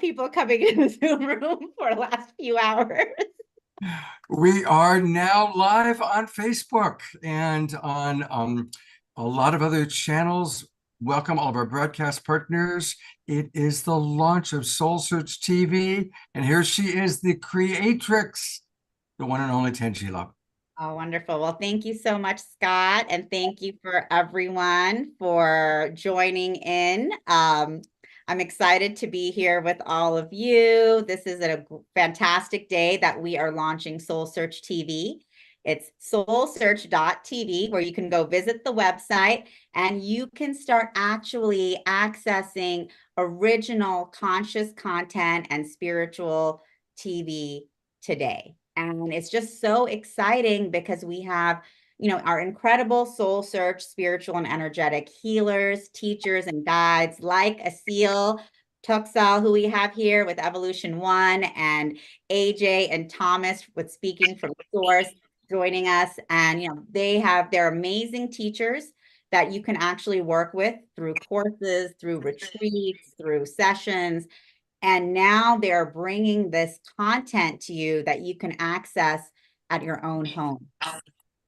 people coming in the Zoom room for the last few hours. We are now live on Facebook and on a lot of other channels. Welcome all of our broadcast partners. It is the launch of SoulSearch TV, and here she is, the creatrix, the one and only Tangela. Oh, wonderful. Well, thank you so much, Scott. And thank you for everyone for joining in. I'm excited to be here with all of you. This is a fantastic day that we are launching SoulSearch TV. It's soulsearch.tv, where you can go visit the website and you can start actually accessing original conscious content and spiritual TV today. And it's just so exciting because we have, our incredible soul search, spiritual and energetic healers, teachers, and guides like Asil Tuxal, who we have here with Evolution One, and AJ and Thomas with Speaking from Source joining us. And, they're amazing teachers that you can actually work with through courses, through retreats, through sessions. And now they're bringing this content to you that you can access at your own home.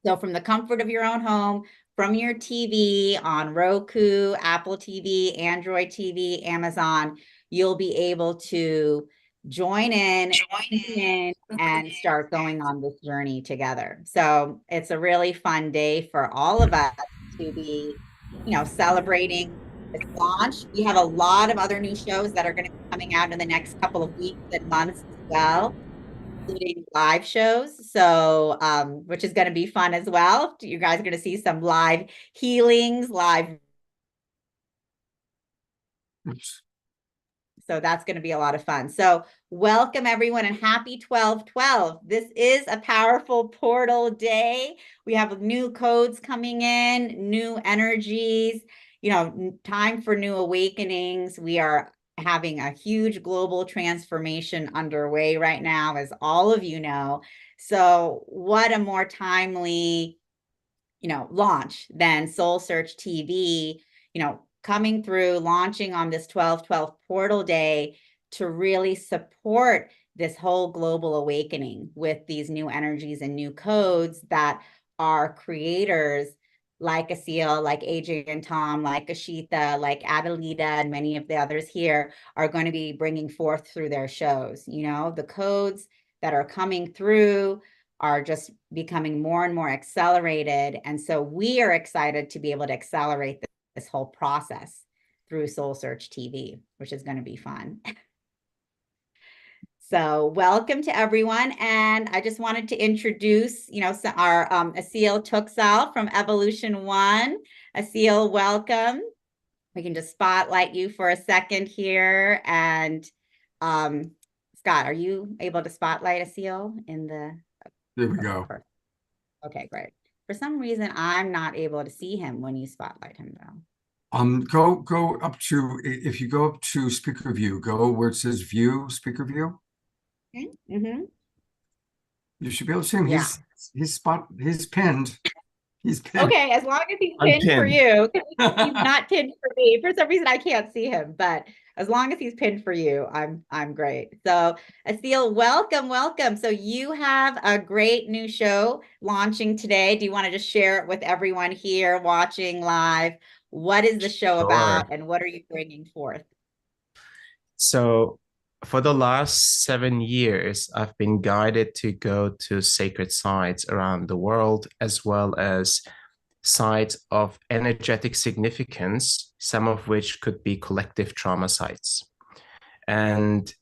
So from the comfort of your own home, from your TV on Roku, Apple TV, Android TV, Amazon, you'll be able to join in and start going on this journey together. So it's a really fun day for all of us to be, celebrating this launch. We have a lot of other new shows that are going to be coming out in the next couple of weeks and months as well, including live shows. So, which is going to be fun as well. You guys are going to see some live healings, live. So that's going to be a lot of fun. So welcome everyone and happy 12/12. This is a powerful portal day. We have new codes coming in, new energies, time for new awakenings. We are having a huge global transformation underway right now, as all of you know. So what a more timely, launch than SoulSearch TV, coming through, launching on this 12/12 portal day to really support this whole global awakening with these new energies and new codes that our creators like Asil, like AJ and Tom, like Ashita, like Adelita, and many of the others here are going to be bringing forth through their shows. The codes that are coming through are just becoming more and more accelerated. And so we are excited to be able to accelerate this whole process through SoulSearch TV, which is going to be fun. So welcome to everyone. And I just wanted to introduce, our Asil Tuxal from Evolution One. Asil, welcome. We can just spotlight you for a second here. And Scott, are you able to spotlight Asil in the... There we go. Okay, great. For some reason, I'm not able to see him when you spotlight him, though. Go up to, if you go up to speaker view, go where it says view, speaker view. Okay. Mm-hmm. You should be able to see him. Yeah. He's pinned. He's pinned. Okay, as long as he's pinned for you. He's not pinned for me. For some reason, I can't see him, but as long as he's pinned for you, I'm great. So Asil, welcome. So you have a great new show launching today. Do you want to just share it with everyone here watching live? What is the show about and what are you bringing forth? So for the last 7 years, I've been guided to go to sacred sites around the world, as well as sites of energetic significance, some of which could be collective trauma sites. And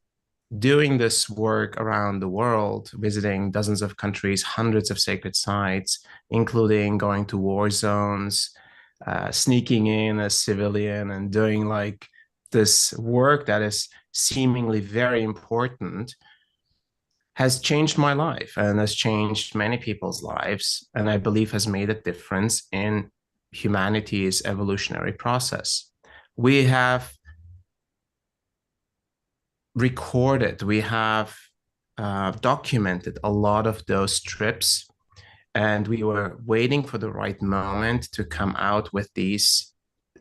doing this work around the world, visiting dozens of countries, hundreds of sacred sites, including going to war zones, sneaking in as civilian and doing like this work that is seemingly very important, has changed my life and has changed many people's lives, and I believe has made a difference in humanity's evolutionary process. We have recorded, we have documented a lot of those trips, and we were waiting for the right moment to come out with these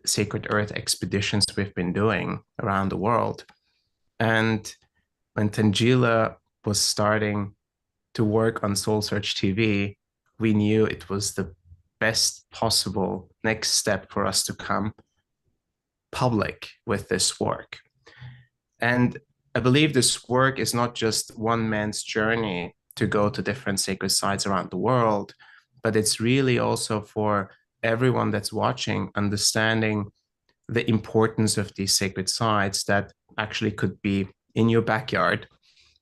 Sacred Earth expeditions we've been doing around the world. And when Tangela was starting to work on SoulSearch TV, we knew it was the best possible next step for us to come public with this work. And I believe this work is not just one man's journey to go to different sacred sites around the world, but it's really also for everyone that's watching, understanding the importance of these sacred sites that actually could be in your backyard,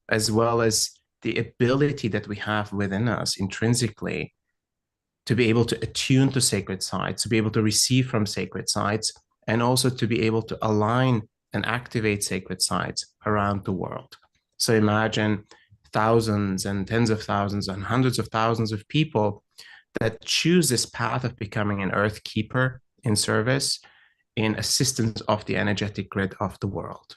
as well as the ability that we have within us intrinsically to be able to attune to sacred sites, to be able to receive from sacred sites, and also to be able to align and activate sacred sites around the world. So imagine thousands and tens of thousands and hundreds of thousands of people that choose this path of becoming an earth keeper in service, in assistance of the energetic grid of the world.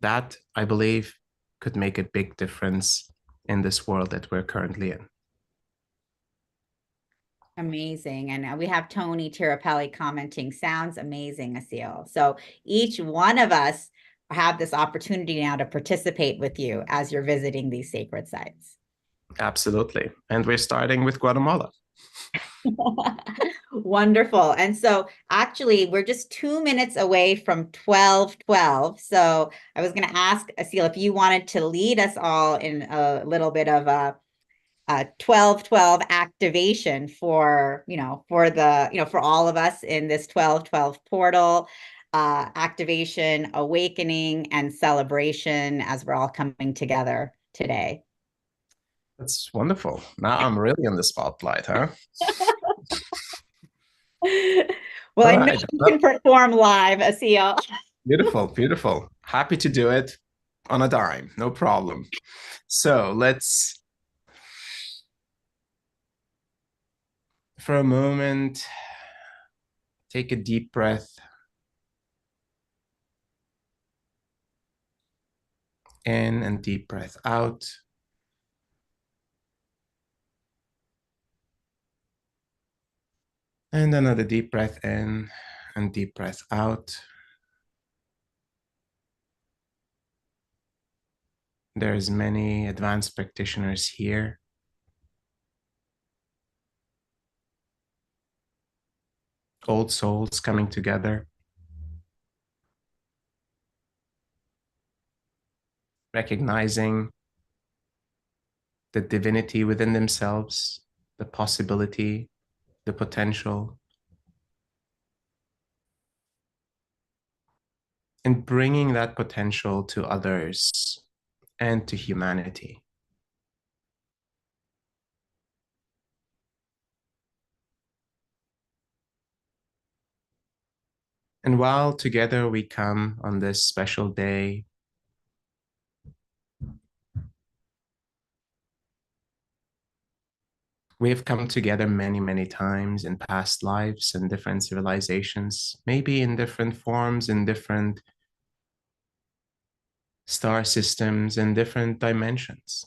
That, I believe, could make a big difference in this world that we're currently in. Amazing. And we have Tony Tirapelli commenting, sounds amazing, Asil. So each one of us have this opportunity now to participate with you as you're visiting these sacred sites. Absolutely. And we're starting with Guatemala. Wonderful. And so actually, we're just 2 minutes away from 12:12. So I was going to ask Asil if you wanted to lead us all in a little bit of a 12:12 activation for, for all of us in this 12:12 portal, activation, awakening, and celebration as we're all coming together today. That's wonderful. Now I'm really in the spotlight, huh? Well, All I know right. you can perform live, Asil. Beautiful, beautiful. Happy to do it on a dime, no problem. So let's, for a moment, take a deep breath in and deep breath out. And another deep breath in and deep breath out. There's many advanced practitioners here. Old souls coming together. Recognizing the divinity within themselves, the possibility, the potential, and bringing that potential to others and to humanity. And while together we come on this special day, we have come together many, many times in past lives and different civilizations, maybe in different forms, in different star systems, in different dimensions.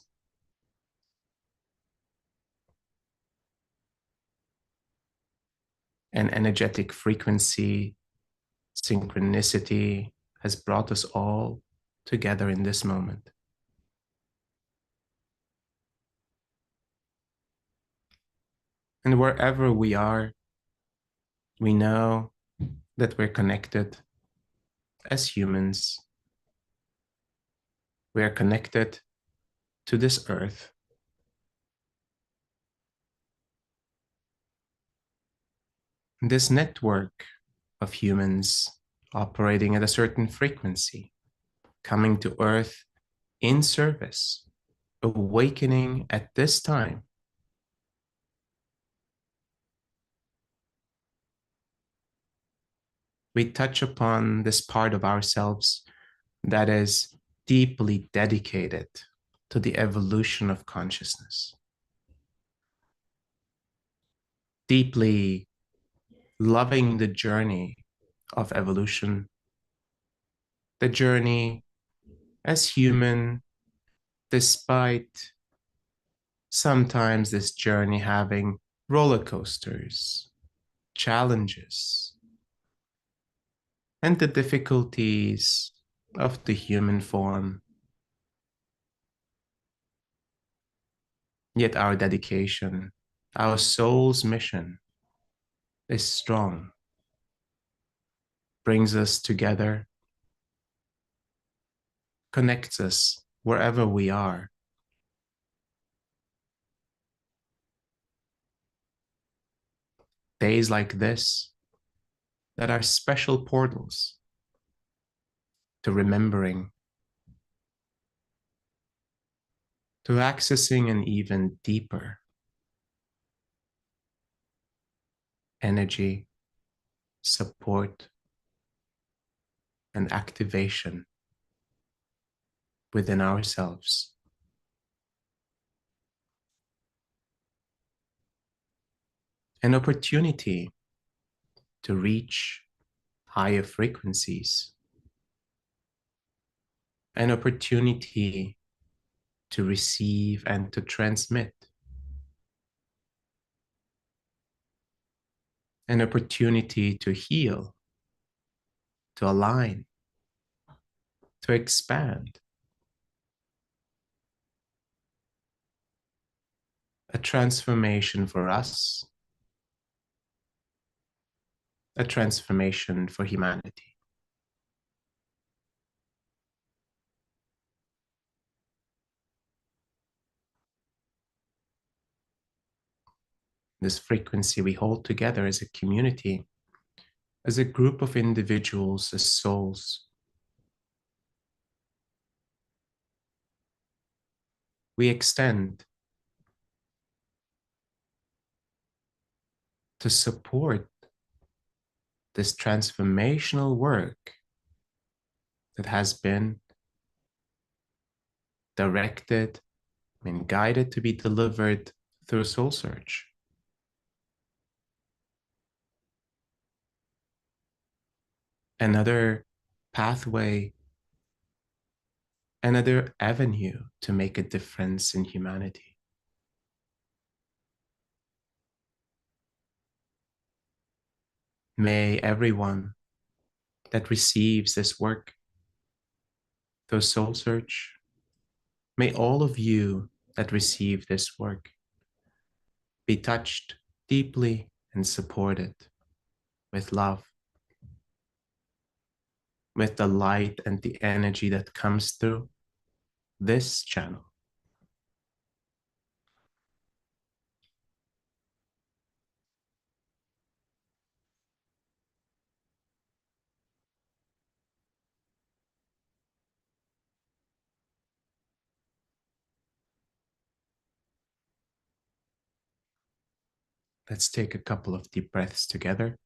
An energetic frequency, synchronicity has brought us all together in this moment. And wherever we are, we know that we're connected as humans. We are connected to this earth. This network of humans operating at a certain frequency, coming to earth in service, awakening at this time. We touch upon this part of ourselves that is deeply dedicated to the evolution of consciousness, deeply loving the journey of evolution, the journey as human, despite sometimes this journey having roller coasters, challenges, and the difficulties of the human form. Yet our dedication, our soul's mission is strong, brings us together, connects us wherever we are. Days like this that are special portals to remembering, to accessing an even deeper energy, support, and activation within ourselves. An opportunity to reach higher frequencies, an opportunity to receive and to transmit, an opportunity to heal, to align, to expand, a transformation for us, a transformation for humanity. This frequency we hold together as a community, as a group of individuals, as souls. We extend to support this transformational work that has been directed and guided to be delivered through SoulSearch. Another pathway, another avenue to make a difference in humanity. May everyone that receives this work through SoulSearch, may all of you that receive this work be touched deeply and supported with love, with the light and the energy that comes through this channel. Let's take a couple of deep breaths together.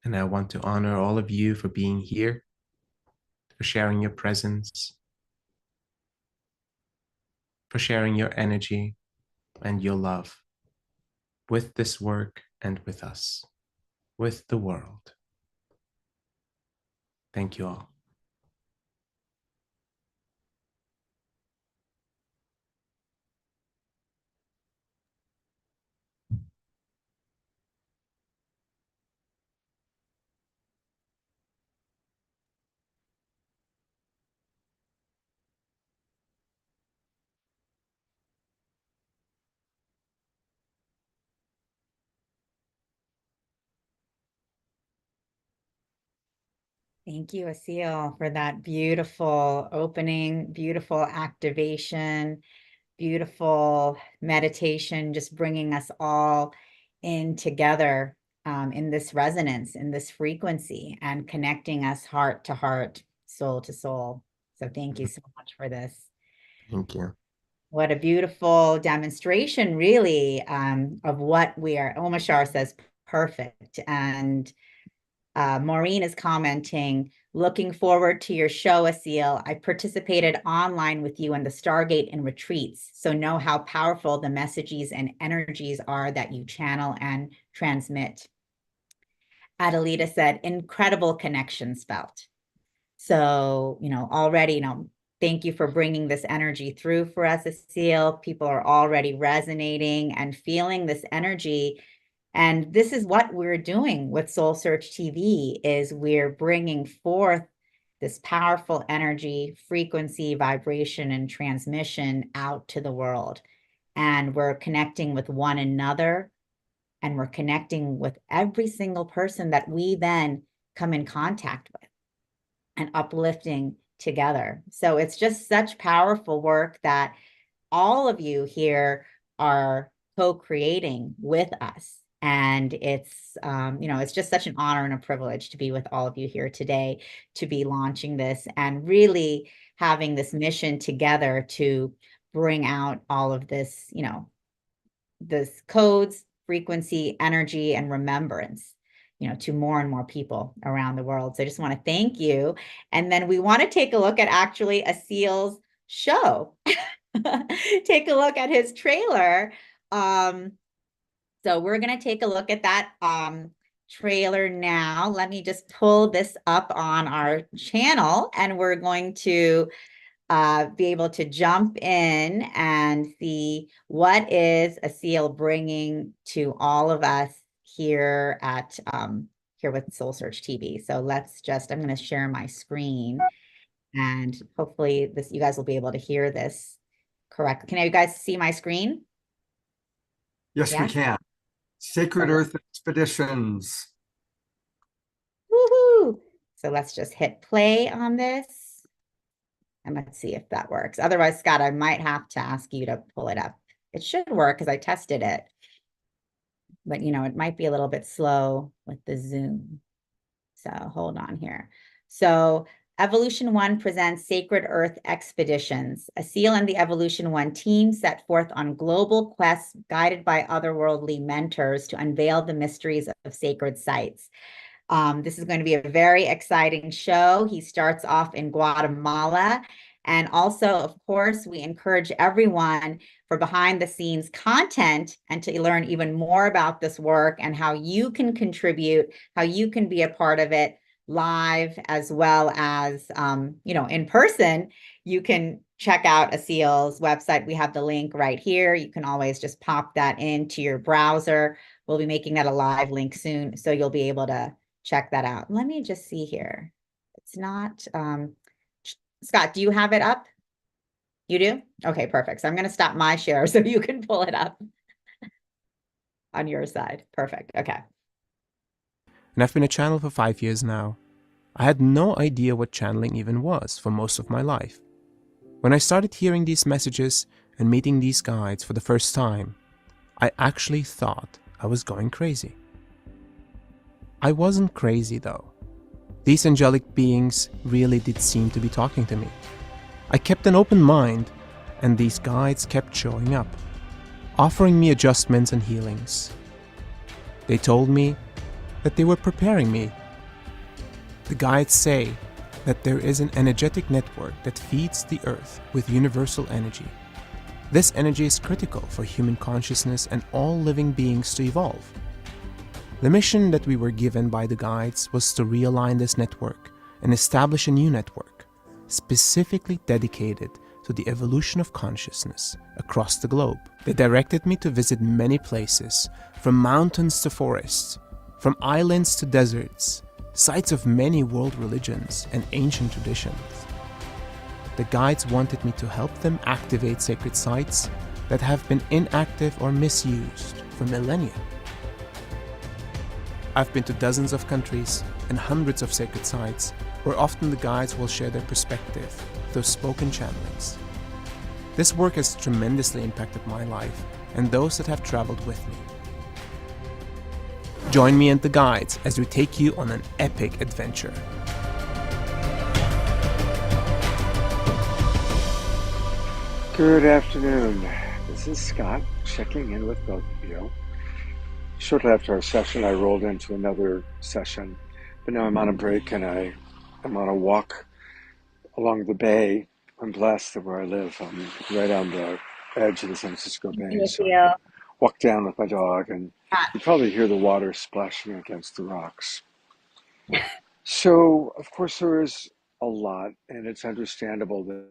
And I want to honor all of you for being here, for sharing your presence, for sharing your energy and your love with this work and with us, with the world. Thank you all. Thank you, Asil, for that beautiful opening, beautiful activation, beautiful meditation, just bringing us all in together in this resonance, in this frequency, and connecting us heart to heart, soul to soul. So thank you so much for this. Thank you. What a beautiful demonstration, really, of what we are. Omashar says perfect. And Maureen is commenting, looking forward to your show, Asil. I participated online with you in the Stargate and retreats, so know how powerful the messages and energies are that you channel and transmit. Adelita said, incredible connections felt. So, already, thank you for bringing this energy through for us, Aseel. People are already resonating and feeling this energy. And this is what we're doing with SoulSearch TV is we're bringing forth this powerful energy, frequency, vibration, and transmission out to the world. And we're connecting with one another, and we're connecting with every single person that we then come in contact with and uplifting together. So it's just such powerful work that all of you here are co-creating with us. And it's just such an honor and a privilege to be with all of you here today, to be launching this and really having this mission together to bring out all of this, this codes, frequency, energy, and remembrance, to more and more people around the world. So I just want to thank you. And then we want to take a look at actually Aseel's show. Take a look at his trailer. So we're going to take a look at that trailer now. Let me just pull this up on our channel, and we're going to be able to jump in and see what is Aseel bringing to all of us here at here with SoulSearch TV. So I'm going to share my screen, and hopefully you guys will be able to hear this correctly. Can you guys see my screen? Yes, we can. Sacred Earth Expeditions. Woohoo! So let's just hit play on this. And let's see if that works. Otherwise, Scott, I might have to ask you to pull it up. It should work because I tested it. But, it might be a little bit slow with the Zoom. So hold on here. So Evolution One presents Sacred Earth Expeditions. Aseel and the Evolution One team set forth on global quests guided by otherworldly mentors to unveil the mysteries of sacred sites. This is going to be a very exciting show. He starts off in Guatemala. And also, of course, we encourage everyone for behind the scenes content and to learn even more about this work and how you can contribute, how you can be a part of it live as well as, in person. You can check out Aseel's website. We have the link right here. You can always just pop that into your browser. We'll be making that a live link soon, so you'll be able to check that out. Let me just see here. It's not, Scott, do you have it up? You do? Okay, perfect. So I'm going to stop my share so you can pull it up on your side. Perfect. Okay. And I've been a channel for 5 years now. I had no idea what channeling even was for most of my life. When I started hearing these messages and meeting these guides for the first time, I actually thought I was going crazy. I wasn't crazy though. These angelic beings really did seem to be talking to me. I kept an open mind, and these guides kept showing up, offering me adjustments and healings. They told me that they were preparing me. The guides say that there is an energetic network that feeds the earth with universal energy. This energy is critical for human consciousness and all living beings to evolve. The mission that we were given by the guides was to realign this network and establish a new network, specifically dedicated to the evolution of consciousness across the globe. They directed me to visit many places, from mountains to forests, from islands to deserts, sites of many world religions and ancient traditions. The guides wanted me to help them activate sacred sites that have been inactive or misused for millennia. I've been to dozens of countries and hundreds of sacred sites where often the guides will share their perspective through spoken channelings. This work has tremendously impacted my life and those that have traveled with me. Join me and the guides as we take you on an epic adventure. Good afternoon. This is Scott checking in with both of you. Shortly after our session, I rolled into another session, but now I'm on a break and I'm on a walk along the bay. I'm blessed that where I live, I'm right on the edge of the San Francisco Bay, so I can walk down with my dog, and you probably hear the water splashing against the rocks. So, of course, there is a lot, and it's understandable that.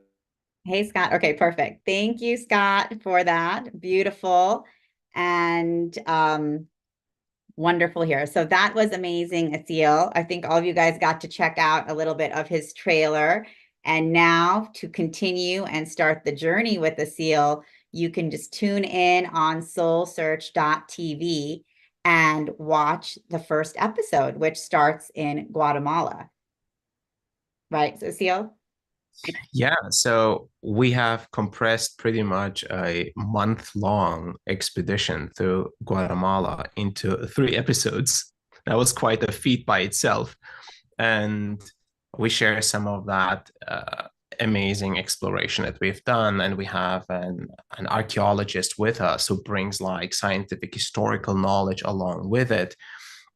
Hey, Scott. Okay, perfect. Thank you, Scott, for that. Beautiful and wonderful here. So that was amazing, Asil. I think all of you guys got to check out a little bit of his trailer. And now to continue and start the journey with Asil, you can just tune in on SoulSearch.tv and watch the first episode, which starts in Guatemala. Right, Asil? Yeah, so we have compressed pretty much a month-long expedition through Guatemala into 3 episodes. That was quite a feat by itself. And we share some of that amazing exploration that we've done. And we have an archaeologist with us who brings like scientific historical knowledge along with it.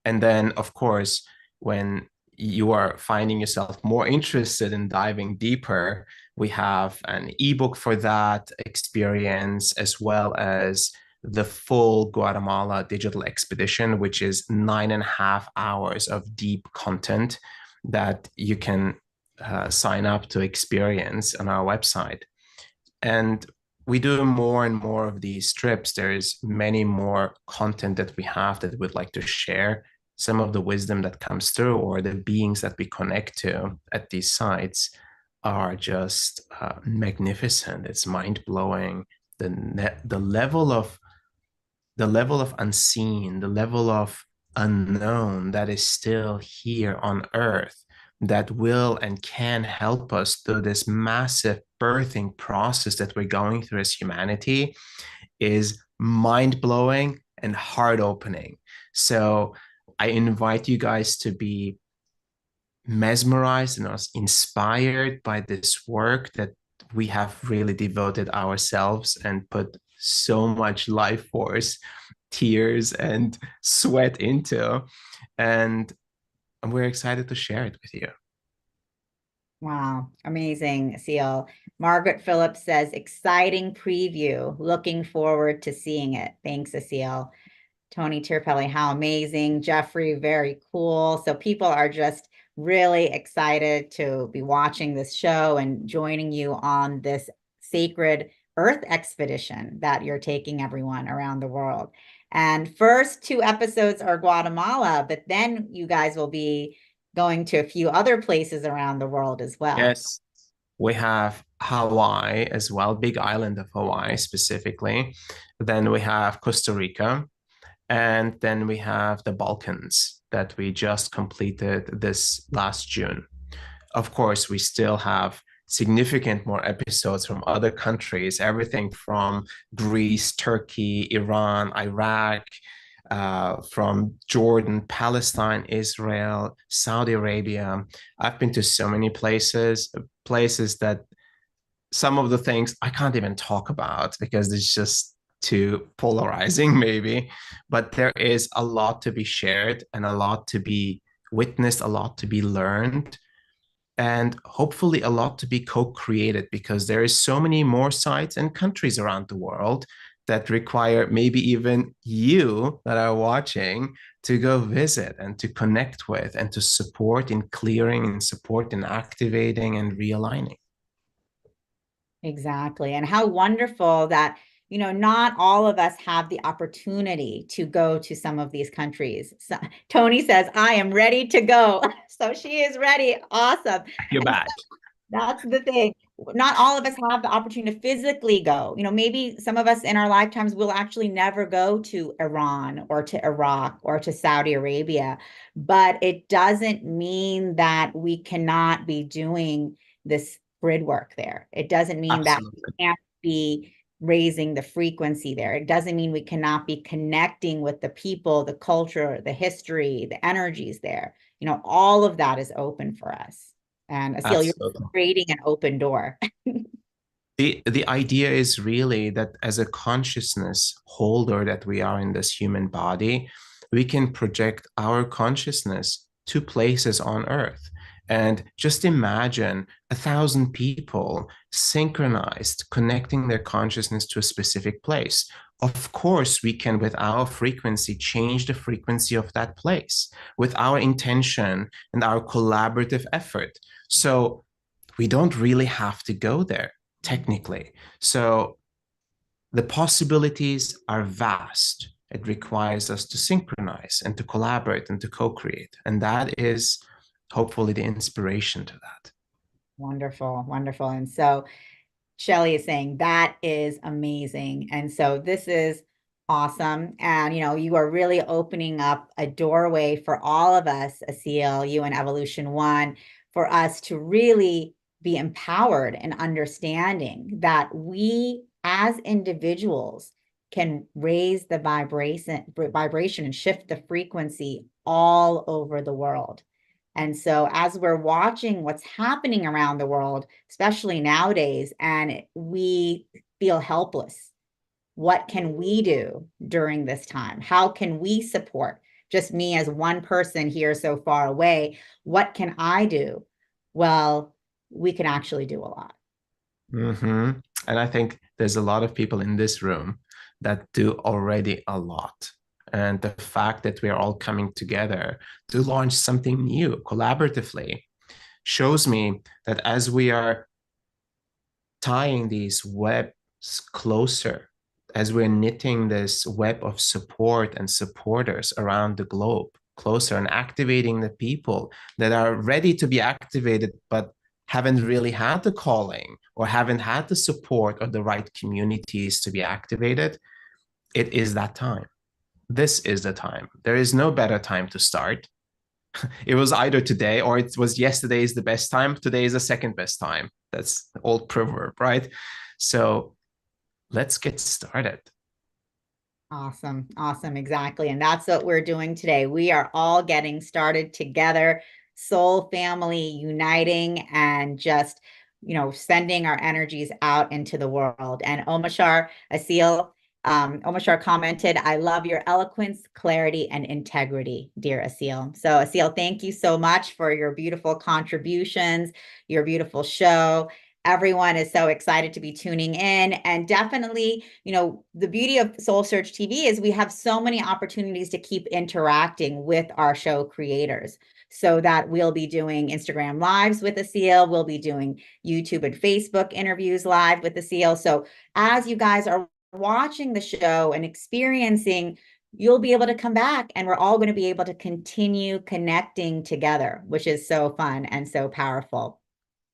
And then, of course, when you are finding yourself more interested in diving deeper, we have an ebook for that experience, as well as the full Guatemala digital expedition, which is 9.5 hours of deep content that you can sign up to experience on our website. And we do more and more of these trips. There's many more content that we have that we'd like to share. Some of the wisdom that comes through, or the beings that we connect to at these sites, are just magnificent. It's mind-blowing. The level of unseen, the level of unknown that is still here on Earth, that will and can help us through this massive birthing process that we're going through as humanity, is mind-blowing and heart-opening. So I invite you guys to be mesmerized and inspired by this work that we have really devoted ourselves and put so much life force, tears, and sweat into. And we're excited to share it with you. Wow, amazing, Seal. Margaret Phillips says, exciting preview. Looking forward to seeing it. Thanks, Asil. Tony Tierpelli, how amazing. Jeffrey, very cool. So people are just really excited to be watching this show and joining you on this sacred Earth expedition that you're taking everyone around the world. And first 2 episodes are Guatemala, but then you guys will be going to a few other places around the world as well. Yes, we have Hawaii as well, big island of Hawaii specifically. Then we have Costa Rica, and then we have the Balkans that we just completed this last June. Of course, we still have significant more episodes from other countries, everything from Greece, Turkey, Iran, Iraq, from Jordan, Palestine, Israel, Saudi Arabia. I've been to so many places that some of the things I can't even talk about because it's just too polarizing, maybe. But there is a lot to be shared and a lot to be witnessed, a lot to be learned, and hopefully a lot to be co-created, because there is so many more sites and countries around the world that require maybe even you that are watching to go visit and to connect with and to support in clearing and support in activating and realigning. Exactly. And how wonderful that, not all of us have the opportunity to go to some of these countries. So, Tony says, I am ready to go. So she is ready. Awesome. You're back. That's the thing. Not all of us have the opportunity to physically go. Maybe some of us in our lifetimes will actually never go to Iran or to Iraq or to Saudi Arabia, but it doesn't mean that we cannot be doing this grid work there. It doesn't mean Absolutely. that we can't be raising the frequency there. It doesn't mean we cannot be connecting with the people, the culture, the history, the energies there. All of that is open for us. And Asil, you're creating an open door. The idea is really that as a consciousness holder that we are in this human body, we can project our consciousness to places on Earth. And just imagine 1,000 people synchronized, connecting their consciousness to a specific place. Of course, we can, with our frequency, change the frequency of that place with our intention and our collaborative effort. So we don't really have to go there technically. So the possibilities are vast. It requires us to synchronize and to collaborate and to co-create. And that is hopefully the inspiration to that. Wonderful, wonderful. And so Shelley is saying that is amazing. And so this is awesome. And, you are really opening up a doorway for all of us, Asil, you and Evolution One, for us to really be empowered and understanding that we as individuals can raise the vibration and shift the frequency all over the world. And so as we're watching what's happening around the world, especially nowadays, and we feel helpless, what can we do during this time? How can we support? Just me as one person here so far away, what can I do? Well, we can actually do a lot. Mm-hmm. And I think there's a lot of people in this room that do already a lot. And the fact that we're all coming together to launch something new collaboratively shows me that as we are tying these webs closer, as we're knitting this web of support and supporters around the globe closer and activating the people that are ready to be activated, but haven't really had the calling or haven't had the support or the right communities to be activated, it is that time. This is the time. There is no better time to start. It was either today or it was yesterday is the best time. Today is the second best time. That's the old proverb, right? So let's get started. Awesome. Awesome. Exactly. And that's what we're doing today. We are all getting started together, soul family uniting and just, sending our energies out into the world. And Omashar Asil, Omashar commented, I love your eloquence, clarity, and integrity, dear Asil. So Asil, thank you so much for your beautiful contributions, your beautiful show. Everyone is so excited to be tuning in. And definitely, the beauty of SoulSearch TV is we have so many opportunities to keep interacting with our show creators, so that we'll be doing Instagram lives with Asil. We'll be doing YouTube and Facebook interviews live with Asil. So as you guys are watching the show and experiencing, you'll be able to come back and we're all going to be able to continue connecting together, which is so fun and so powerful.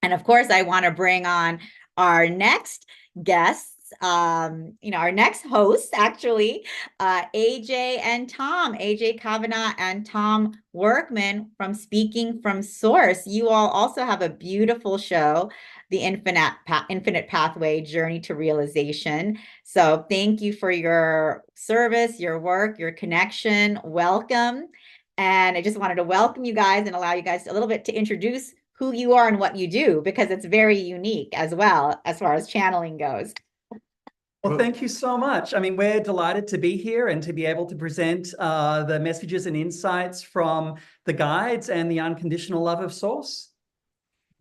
And of course, I want to bring on our next guests, our next hosts, actually, AJ and Tom, AJ Kavanagh and Tom Workman from Speaking from Source. You all also have a beautiful show, The Infinite Pathway Journey to Realization. So thank you for your service, your work, your connection. Welcome. And I just wanted to welcome you guys and allow you guys a little bit to introduce who you are and what you do, because it's very unique as well as far as channeling goes. Well, thank you so much. I mean, we're delighted to be here and to be able to present the messages and insights from the guides and the unconditional love of Source.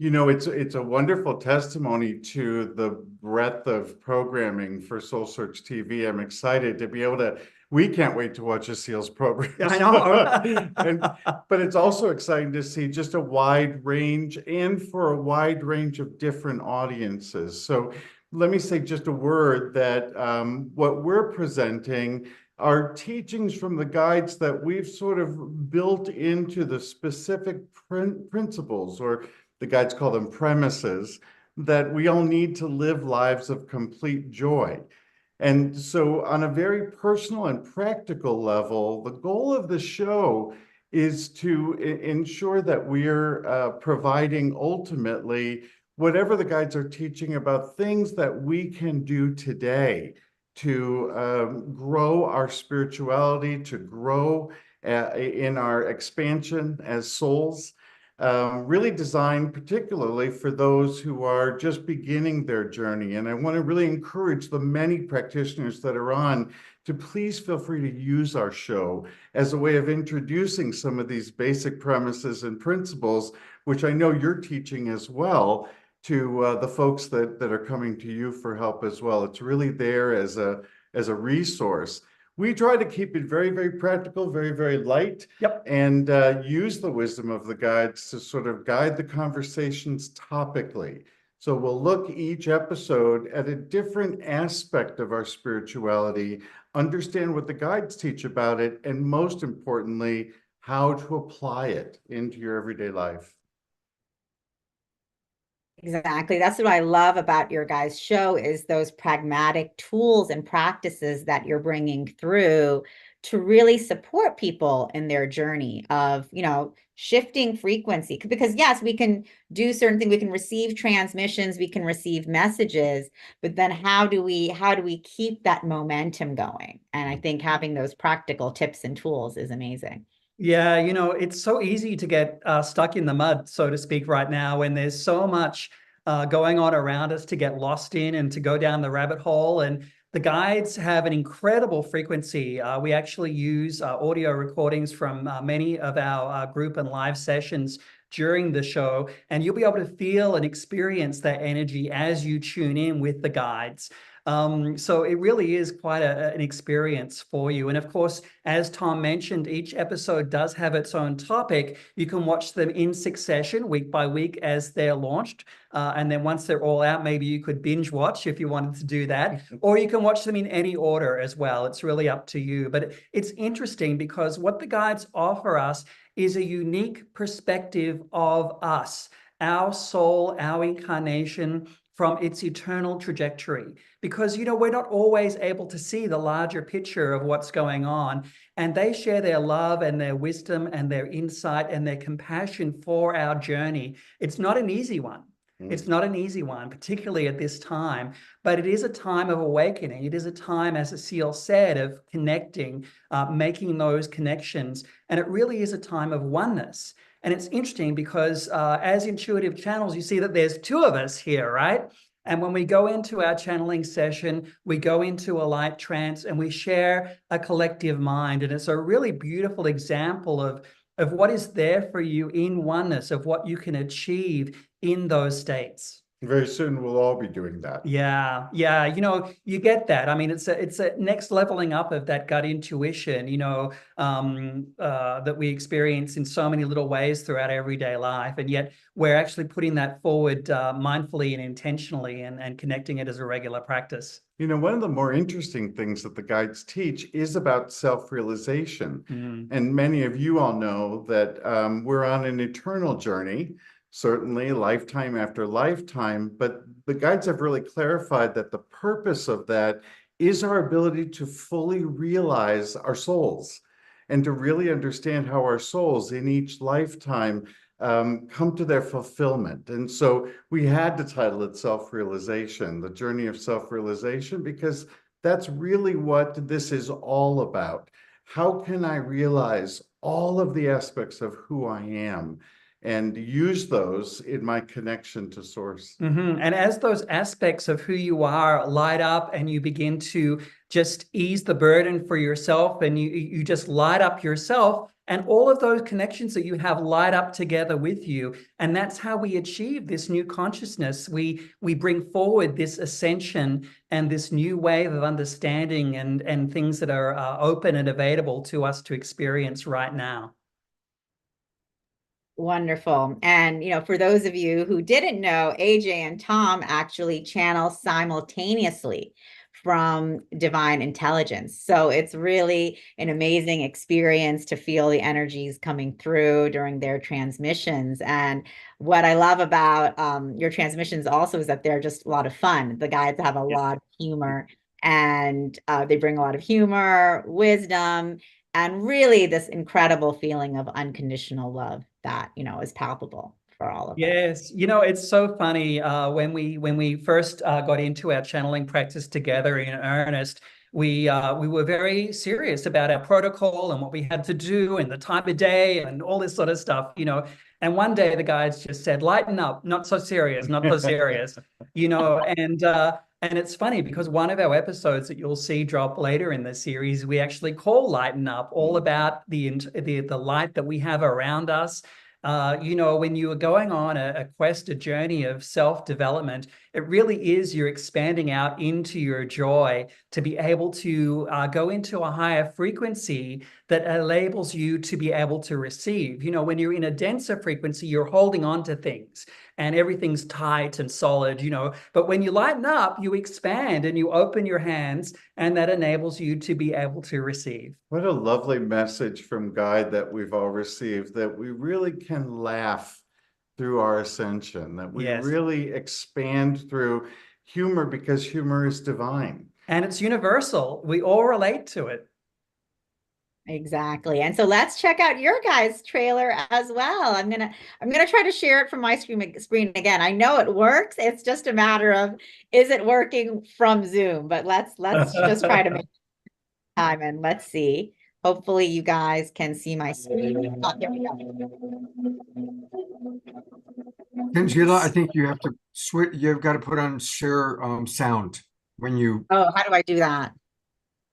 It's a wonderful testimony to the breadth of programming for SoulSearch TV. I'm excited to be able to. We can't wait to watch Asil's program. I know. But it's also exciting to see just a wide range and for a wide range of different audiences. So let me say just a word that what we're presenting are teachings from the guides that we've sort of built into the specific principles, or the guides call them premises, that we all need to live lives of complete joy. And so on a very personal and practical level, the goal of the show is to ensure that we're providing ultimately whatever the guides are teaching about things that we can do today to grow our spirituality, to grow in our expansion as souls. Really designed particularly for those who are just beginning their journey. And I want to really encourage the many practitioners that are on to please feel free to use our show as a way of introducing some of these basic premises and principles, which I know you're teaching as well, to the folks that are coming to you for help as well. It's really there as a resource. We try to keep it very, very practical, very, very light, Yep. and use the wisdom of the guides to sort of guide the conversations topically. So we'll look each episode at a different aspect of our spirituality, understand what the guides teach about it, and most importantly, how to apply it into your everyday life. Exactly. That's what I love about your guys' show is those pragmatic tools and practices that you're bringing through to really support people in their journey of, shifting frequency. Because yes, we can do certain things, we can receive transmissions, we can receive messages, but then how do we keep that momentum going? And I think having those practical tips and tools is amazing. Yeah, it's so easy to get stuck in the mud, so to speak, right now when there's so much going on around us to get lost in and to go down the rabbit hole. And the guides have an incredible frequency. We actually use audio recordings from many of our group and live sessions during the show, and you'll be able to feel and experience that energy as you tune in with the guides. So it really is quite an experience for you. And of course, as Tom mentioned, each episode does have its own topic. You can watch them in succession, week by week, as they're launched. And then once they're all out, maybe you could binge watch if you wanted to do that, or you can watch them in any order as well. It's really up to you. But it's interesting because what the guides offer us is a unique perspective of us, our soul, our incarnation, from its eternal trajectory. Because, we're not always able to see the larger picture of what's going on. And they share their love and their wisdom and their insight and their compassion for our journey. It's not an easy one. It's not an easy one, particularly at this time, but it is a time of awakening. It is a time, as Cecile said, of connecting, making those connections. And it really is a time of oneness. And it's interesting because as intuitive channels, you see that there's two of us here, right? And when we go into our channeling session, we go into a light trance and we share a collective mind. And it's a really beautiful example of what is there for you in oneness, of what you can achieve in those states. Very soon we'll all be doing that. Yeah. You get that. I mean, it's a next leveling up of that gut intuition, that we experience in so many little ways throughout everyday life. And yet we're actually putting that forward mindfully and intentionally and connecting it as a regular practice. One of the more interesting things that the guides teach is about self-realization. And many of you all know that we're on an eternal journey, certainly lifetime after lifetime, but the guides have really clarified that the purpose of that is our ability to fully realize our souls and to really understand how our souls in each lifetime come to their fulfillment. And so we had to title it Self-Realization, the journey of self-realization, because that's really what this is all about. How can I realize all of the aspects of who I am and use those in my connection to source? And as those aspects of who you are light up and you begin to just ease the burden for yourself and you just light up yourself, and all of those connections that you have light up together with you. And that's how we achieve this new consciousness. We bring forward this ascension and this new wave of understanding and things that are open and available to us to experience right now. Wonderful. And, for those of you who didn't know, AJ and Tom actually channel simultaneously from divine intelligence. So it's really an amazing experience to feel the energies coming through during their transmissions. And what I love about your transmissions also is that they're just a lot of fun. The guides have a lot of humor and they bring a lot of humor, wisdom, and really this incredible feeling of unconditional love that, is palpable for all of us. Yes, it's so funny when we first got into our channeling practice together in earnest, we were very serious about our protocol and what we had to do and the time of day and all this sort of stuff, And one day the guides just said, "Lighten up, not so serious, not so serious," And it's funny because one of our episodes that you'll see drop later in the series, we actually call Lighten Up, all about the light that we have around us. When you are going on a quest, a journey of self-development, it really is you're expanding out into your joy to be able to go into a higher frequency that enables you to be able to receive. When you're in a denser frequency, you're holding on to things and everything's tight and solid, but when you lighten up, you expand and you open your hands, and that enables you to be able to receive. What a lovely message from Guide that we've all received, that we really can laugh through our ascension, that we Yes. really expand through humor, because humor is divine. And it's universal. We all relate to it. Exactly. And so let's check out your guys' trailer as well. I'm gonna try to share it from my screen again. I know it works. It's just a matter of, is it working from Zoom? But let's just try to make time, and let's see. Hopefully you guys can see my screen. Oh, here we go. Angela, I think you have to switch. You've got to put on share sound when you. Oh, how do I do that?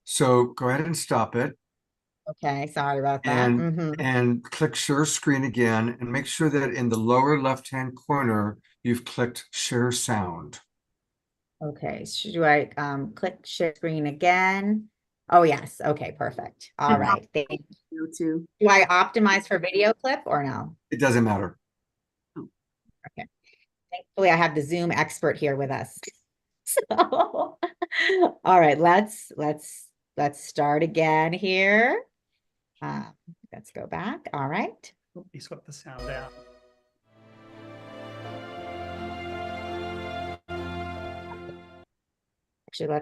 So go ahead and stop it. Okay, sorry about that. And click share screen again, and make sure that in the lower left-hand corner you've clicked share sound. Okay, do I click share screen again? Oh yes. Okay, perfect. All right. Thank you. too. Do I optimize for video clip or no? It doesn't matter. Okay. Thankfully, I have the Zoom expert here with us. So, all right, let's start again here. Let's go back. All right. You swept the sound out. Actually,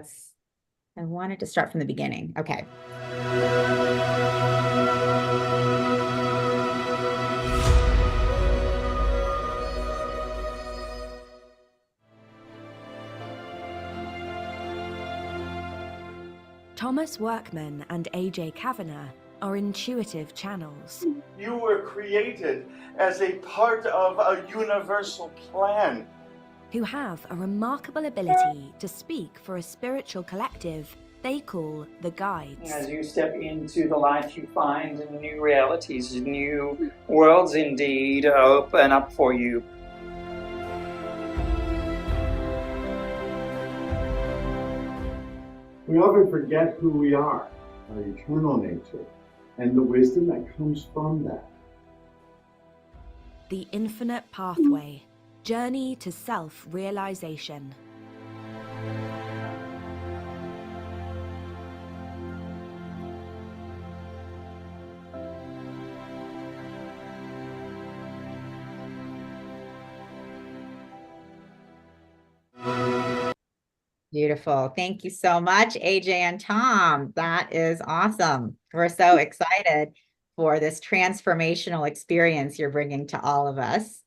I wanted to start from the beginning. Okay. Thomas Workman and AJ Kavanagh are intuitive channels. You were created as a part of a universal plan. Who have a remarkable ability to speak for a spiritual collective they call the Guides. As you step into the light, you find new realities, new worlds indeed open up for you. We often forget who we are, our eternal nature, and the wisdom that comes from that. The Infinite Pathway, Journey to Self-Realization. Beautiful. Thank you so much, AJ and Tom. That is awesome. We're so excited for this transformational experience you're bringing to all of us.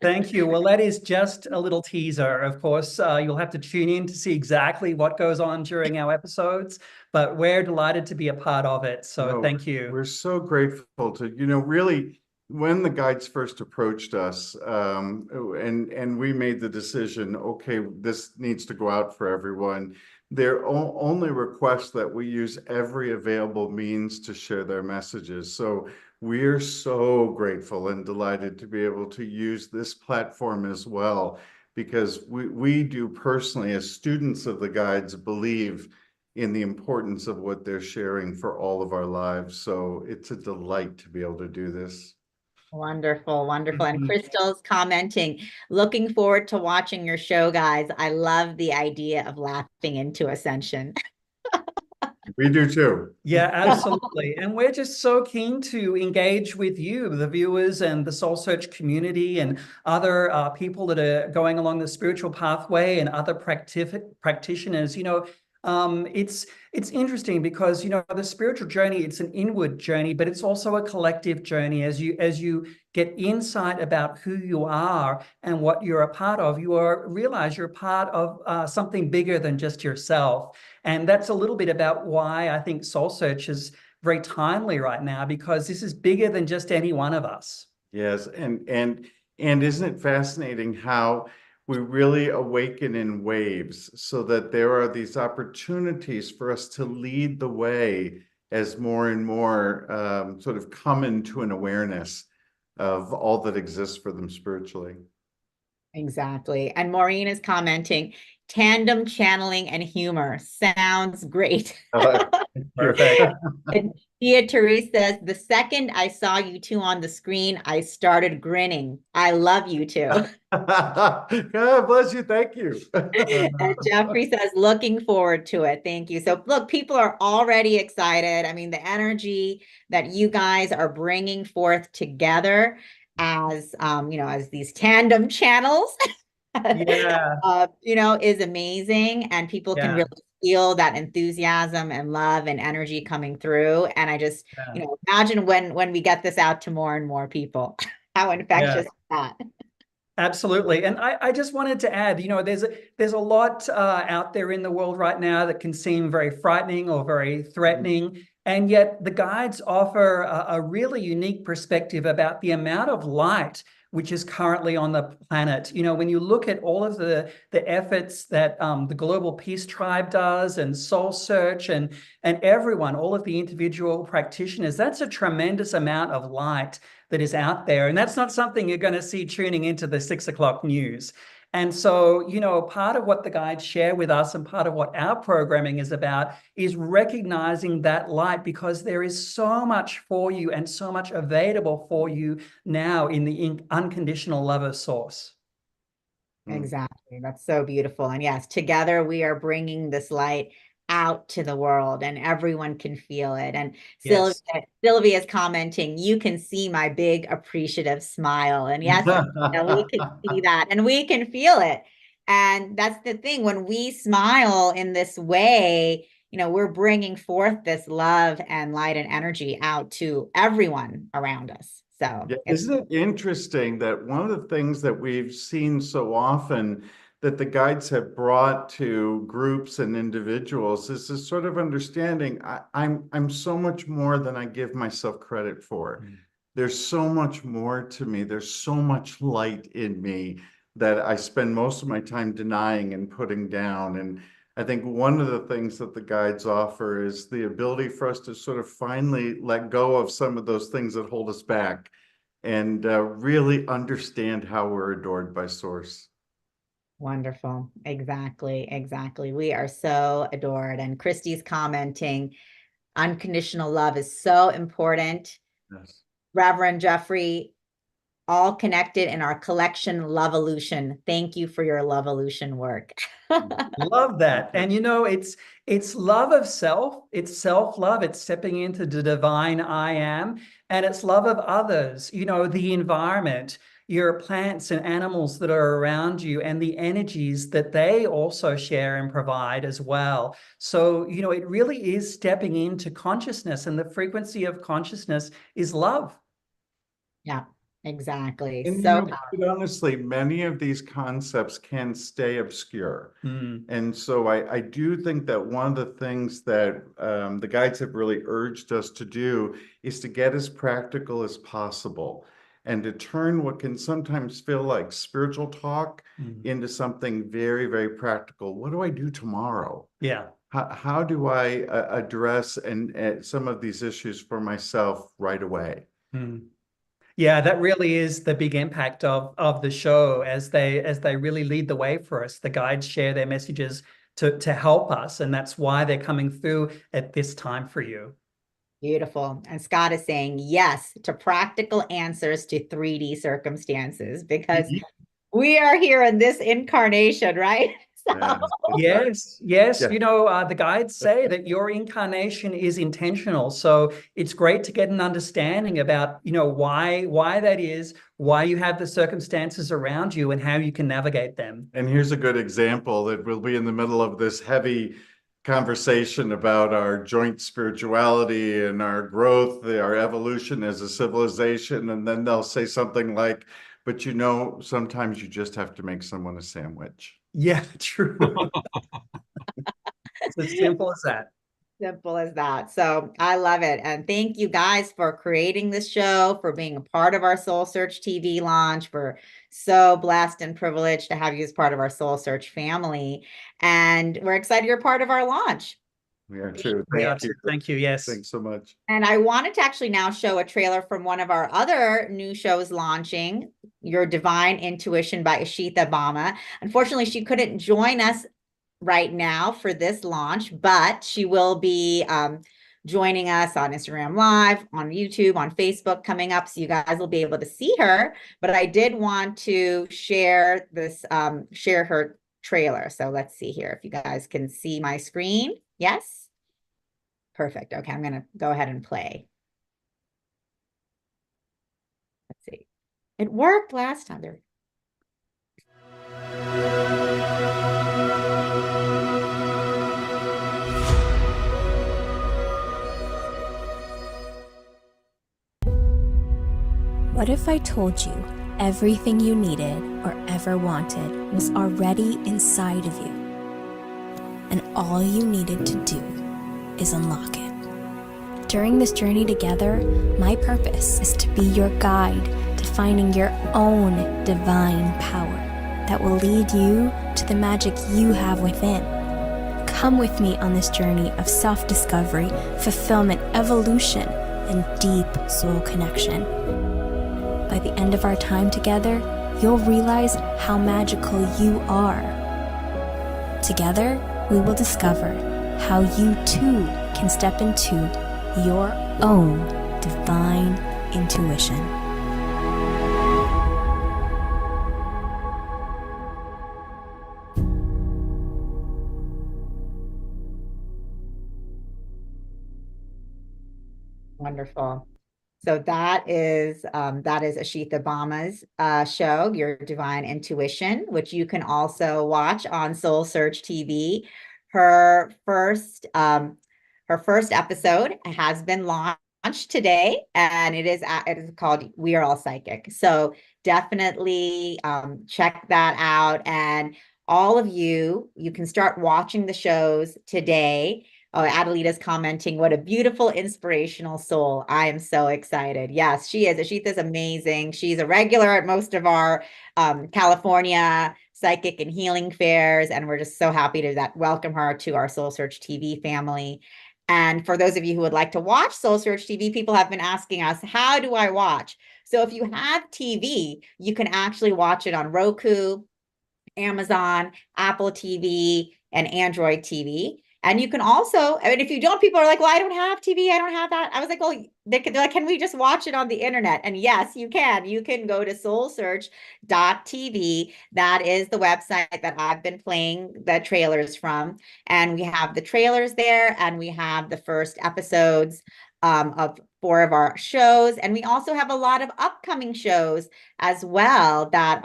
Thank you. Well, that is just a little teaser. Of course, you'll have to tune in to see exactly what goes on during our episodes, but we're delighted to be a part of it. So thank you. We're so grateful to, really, when the Guides first approached us, and we made the decision, okay, this needs to go out for everyone. Their only request that we use every available means to share their messages. So we're so grateful and delighted to be able to use this platform as well, because we do personally, as students of the Guides, believe in the importance of what they're sharing for all of our lives. So it's a delight to be able to do this. Wonderful, wonderful. And Crystal's commenting, looking forward to watching your show, guys. I love the idea of laughing into ascension. We do too. Yeah, absolutely. And we're just so keen to engage with you, the viewers and the Soul Search community and other people that are going along the spiritual pathway and other practitioners. It's interesting because, the spiritual journey, it's an inward journey, but it's also a collective journey. As you get insight about who you are and what you're a part of, realize you're part of something bigger than just yourself. And that's a little bit about why I think Soul Search is very timely right now, because this is bigger than just any one of us. Yes, and isn't it fascinating how we really awaken in waves, so that there are these opportunities for us to lead the way as more and more sort of come into an awareness of all that exists for them spiritually. Exactly. And Maureen is commenting, tandem channeling and humor sounds great. Perfect. And Tia Therese says, the second I saw you two on the screen, I started grinning. I love you two. God bless you. Thank you. And Jeffrey says, looking forward to it. Thank you. So look, people are already excited. I mean, the energy that you guys are bringing forth together as, as these tandem channels, Yeah, is amazing. And people can yeah, really feel that enthusiasm and love and energy coming through. And I just, yeah, imagine when we get this out to more and more people, how yeah. infectious is that? Absolutely. And I just wanted to add, there's a lot out there in the world right now that can seem very frightening or very threatening. And yet the guides offer a really unique perspective about the amount of light which is currently on the planet. When you look at all of the efforts that the Global Peace Tribe does and SoulSearch and everyone, all of the individual practitioners, that's a tremendous amount of light that is out there. And that's not something you're going to see tuning into the 6 o'clock news. And so, part of what the guides share with us and part of what our programming is about is recognizing that light, because there is so much for you and so much available for you now in the unconditional love of Source. Exactly. That's so beautiful. And yes, together we are bringing this light out to the world and everyone can feel it. And Yes. Sylvia is commenting, you can see my big appreciative smile. And yes, we can see that and we can feel it. And that's the thing. When we smile in this way, we're bringing forth this love and light and energy out to everyone around us. So Yeah, isn't it interesting that one of the things that we've seen so often that the guides have brought to groups and individuals is this sort of understanding, I'm so much more than I give myself credit for. There's so much more to me. There's so much light in me that I spend most of my time denying and putting down. And I think one of the things that the guides offer is the ability for us to sort of finally let go of some of those things that hold us back and really understand how we're adored by Source. Wonderful. Exactly. Exactly. We are so adored. And Christy's commenting, unconditional love is so important. Yes. Reverend Jeffrey, all connected in our collection Loveolution. Thank you for your Loveolution work. Love that. And it's love of self, it's self-love, it's stepping into the divine I am, and it's love of others, the environment, your plants and animals that are around you, and the energies that they also share and provide as well. So, it really is stepping into consciousness, and the frequency of consciousness is love. Yeah, exactly. And So but honestly, many of these concepts can stay obscure. And so I do think that one of the things that the guides have really urged us to do is to get as practical as possible and to turn what can sometimes feel like spiritual talk into something very, very practical. What do I do tomorrow? Yeah. How do I address some of these issues for myself right away? Yeah, that really is the big impact of the show as they really lead the way for us. The guides share their messages to help us, and that's why they're coming through at this time for you. beautiful. And Scott is saying yes to practical answers to 3D circumstances because we are here in this incarnation, right? So Yes. Yeah. The guides say that your incarnation is intentional. So it's great to get an understanding about, why that is, why you have the circumstances around you and how you can navigate them. And here's a good example that we'll be in the middle of this heavy conversation about our joint spirituality and our growth, our evolution as a civilization. And then they'll say something like, but sometimes you just have to make someone a sandwich. Yeah, true. It's as simple as that. simple as that. So I love it. And thank you guys for creating this show, for being a part of our SoulSearchTV launch. We're so blessed and privileged to have you as part of our SoulSearch family. And we're excited you're part of our launch. Yeah, too. We are Thank too. you. Thank you. Yes. Thanks so much. And I wanted to actually now show a trailer from one of our other new shows launching, Your Divine Intuition by Ashita Bama. Unfortunately, she couldn't join us right now for this launch, but she will be joining us on Instagram Live, on YouTube, on Facebook coming up. So you guys will be able to see her. But I did want to share this, share her trailer. So let's see here if you guys can see my screen. Yes? Perfect. Okay, I'm going to go ahead and play. Let's see. It worked last time. There. What if I told you everything you needed or ever wanted was already inside of you, and all you needed to do is unlock it? During this journey together, my purpose is to be your guide to finding your own divine power that will lead you to the magic you have within. Come with me on this journey of self-discovery, fulfillment, evolution, and deep soul connection. By the end of our time together, you'll realize how magical you are. Together, we will discover how you too can step into your own divine intuition. Wonderful. So that is Ashita Bama's show, Your Divine Intuition, which you can also watch on SoulSearchTV. Her first episode has been launched today, and it is called We Are All Psychic. So definitely check that out. And all of you can start watching the shows today. Oh, Adelita's commenting, what a beautiful, inspirational soul. I am so excited. Yes, she is. Ashita's amazing. She's a regular at most of our California psychic and healing fairs, and we're just so happy to welcome her to our SoulSearchTV family. And for those of you who would like to watch SoulSearchTV, people have been asking us, how do I watch? So if you have TV, you can actually watch it on Roku, Amazon, Apple TV, and Android TV. And you can also, I mean, if you don't, people are like, well, I don't have TV. I don't have that. I was like, well, they're like, can we just watch it on the internet? And yes, you can. You can go to SoulSearch.tv. That is the website that I've been playing the trailers from. And we have the trailers there, and we have the first episodes of 4 of our shows. And we also have a lot of upcoming shows as well that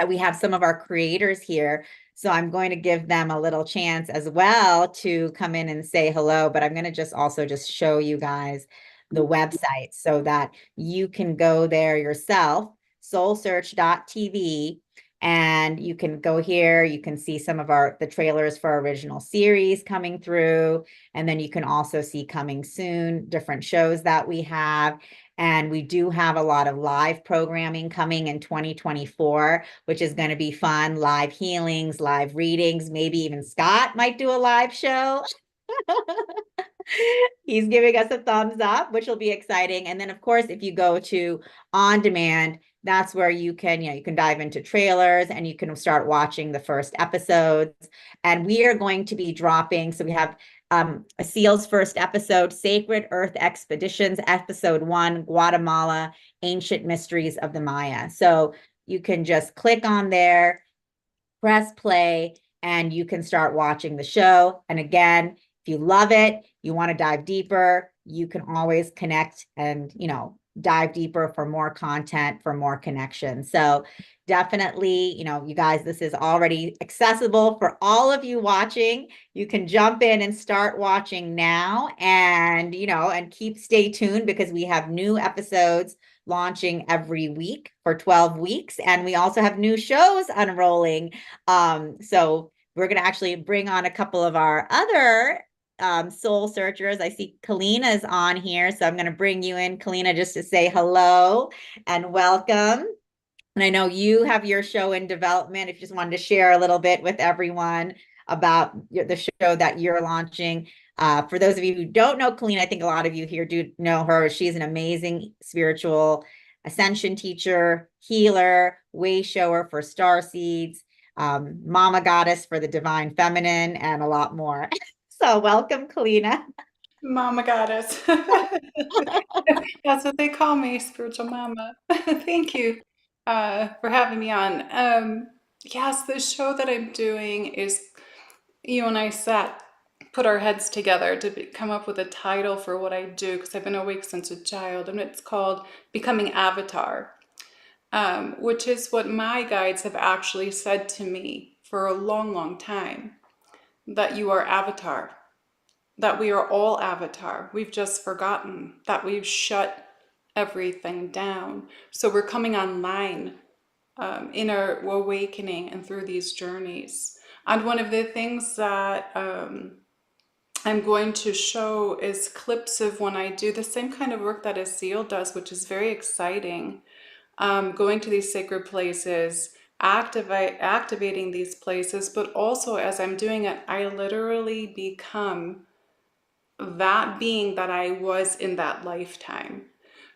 we have some of our creators here. So I'm going to give them a little chance as well to come in and say hello, but I'm going to just show you guys the website so that you can go there yourself, soulsearch.tv, and you can go here. You can see some of the trailers for our original series coming through. And then you can also see coming soon, different shows that we have. And we do have a lot of live programming coming in 2024, which is going to be fun. Live healings, live readings, maybe even Scott might do a live show. He's giving us a thumbs up, which will be exciting. And then, of course, if you go to on demand, that's where you can dive into trailers and you can start watching the first episodes. And we are going to be dropping, so we have a Seal's first episode, Sacred Earth Expeditions, episode 1, Guatemala, Ancient Mysteries of the Maya. So you can just click on there, press play, and you can start watching the show. And again, if you love it, you want to dive deeper, you can always connect and, dive deeper for more content, for more connection. So definitely, you guys, this is already accessible for all of you watching. You can jump in and start watching now and, and stay tuned because we have new episodes launching every week for 12 weeks. And we also have new shows unrolling. So we're going to actually bring on a couple of our other soul searchers. I see Kalina is on here, so I'm going to bring you in, Kalina, just to say hello and welcome. And I know you have your show in development. If you just wanted to share a little bit with everyone about the show that you're launching. For those of you who don't know Colleen, I think a lot of you here do know her. She's an amazing spiritual ascension teacher, healer, way shower for star seeds, mama goddess for the divine feminine, and a lot more. So welcome, Kalina. Mama goddess. That's what they call me, spiritual mama. Thank you for having me on. Yes, the show that I'm doing is, you and I put our heads together to come up with a title for what I do, because I've been awake since a child, and it's called Becoming Avatar, which is what my guides have actually said to me for a long, long time, that you are Avatar. That we are all Avatar. We've just forgotten that we've shut everything down. So we're coming online in our awakening and through these journeys. And one of the things that I'm going to show is clips of when I do the same kind of work that a seal does, which is very exciting. Going to these sacred places, activating these places, but also as I'm doing it, I literally become that being that I was in that lifetime.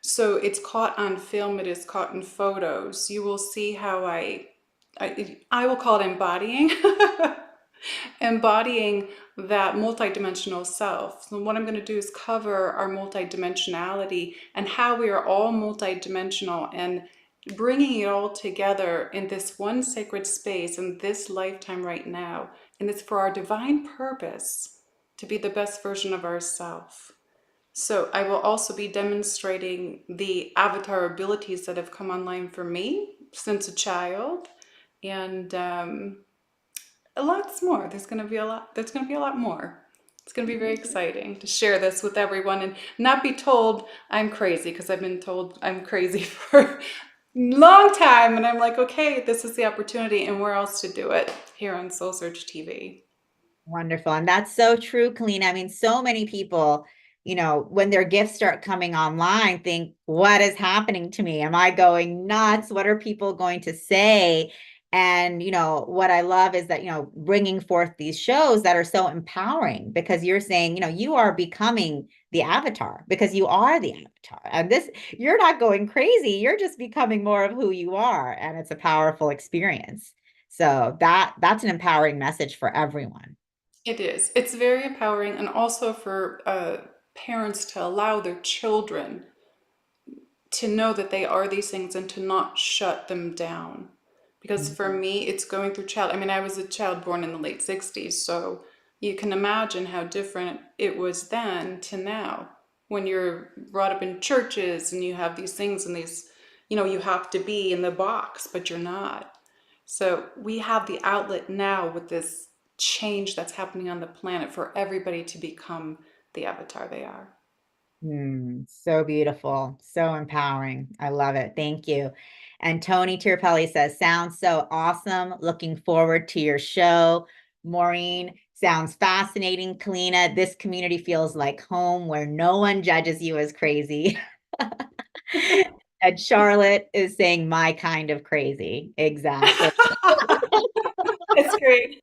So it's caught on film, it is caught in photos. You will see how I will call it embodying, embodying that multidimensional self. So what I'm going to do is cover our multidimensionality and how we are all multidimensional, and bringing it all together in this one sacred space in this lifetime right now. And it's for our divine purpose to be the best version of ourselves. So I will also be demonstrating the avatar abilities that have come online for me since a child, and lots more. There's going to be a lot. There's going to be a lot more. It's going to be very exciting to share this with everyone and not be told I'm crazy, because I've been told I'm crazy for a long time, and I'm like, okay, this is the opportunity, and where else to do it? Here on SoulSearch TV. Wonderful. And that's so true, Kalina. I mean, so many people, when their gifts start coming online, think, what is happening to me? Am I going nuts? What are people going to say? And, what I love is that, bringing forth these shows that are so empowering, because you're saying, you are becoming the avatar, because you are the avatar. And you're not going crazy. You're just becoming more of who you are. And it's a powerful experience. So that's an empowering message for everyone. It is. It's very empowering, and also for parents to allow their children to know that they are these things and to not shut them down. Because for me, it's going through I mean, I was a child born in the late 60s, so you can imagine how different it was then to now, when you're brought up in churches and you have these things and these, you have to be in the box, but you're not. So we have the outlet now with this change that's happening on the planet for everybody to become the avatar they are. So beautiful, so empowering. I love it. Thank you. And Tony Tirapelli says, sounds so awesome. Looking forward to your show. Maureen, sounds fascinating. Kalina, this community feels like home where no one judges you as crazy. And Charlotte is saying, my kind of crazy. Exactly. It's great.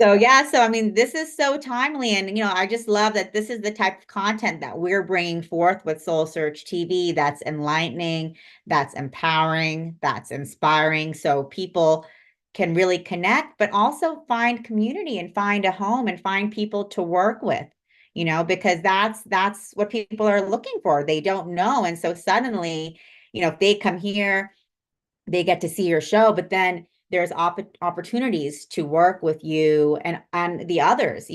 So I mean, this is so timely, and I just love that this is the type of content that we're bringing forth with SoulSearch TV. That's enlightening, that's empowering, that's inspiring, so people can really connect, but also find community and find a home and find people to work with, because that's what people are looking for. They don't know, and so suddenly, if they come here, they get to see your show, but then there's opportunities to work with you and the others,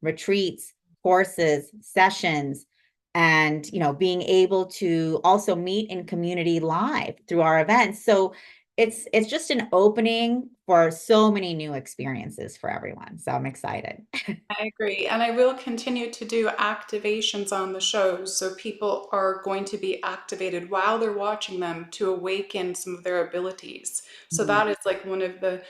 retreats, courses, sessions, and being able to also meet in community live through our events. So it's just an opening for so many new experiences for everyone. So I'm excited. I agree. And I will continue to do activations on the shows. So people are going to be activated while they're watching them to awaken some of their abilities. So that is like one of the,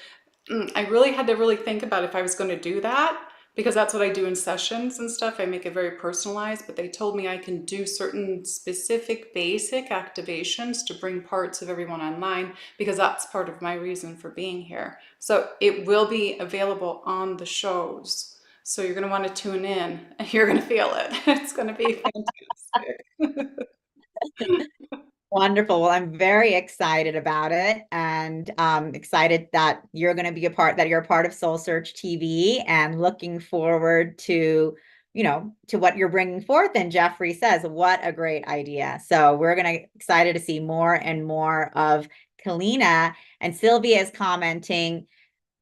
I really had to really think about if I was going to do that, because that's what I do in sessions and stuff. I make it very personalized, but they told me I can do certain specific basic activations to bring parts of everyone online, because that's part of my reason for being here. So it will be available on the shows. So you're going to want to tune in and you're going to feel it. It's going to be fantastic. Wonderful. Well, I'm very excited about it, and excited that you're going to be a part, that you're a part of SoulSearch TV, and looking forward to, to what you're bringing forth. And Jeffrey says, what a great idea. So we're excited to see more and more of Kalina. And Sylvia is commenting,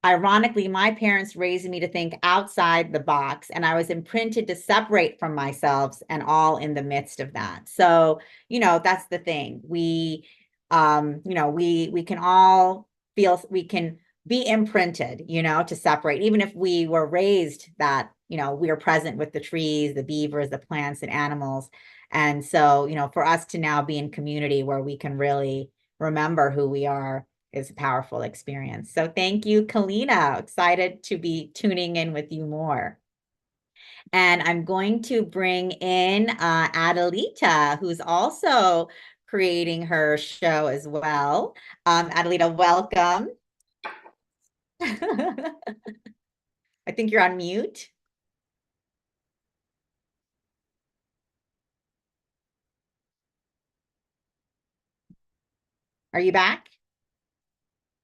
ironically, my parents raised me to think outside the box, and I was imprinted to separate from myself, and all in the midst of that. So, that's the thing. We can all feel, we can be imprinted, to separate, even if we were raised that, we are present with the trees, the beavers, the plants and animals. And so, for us to now be in community where we can really remember who we are is a powerful experience. So thank you, Kalina. Excited to be tuning in with you more. And I'm going to bring in Adelita, who's also creating her show as well. Adelita, welcome. I think you're on mute. Are you back?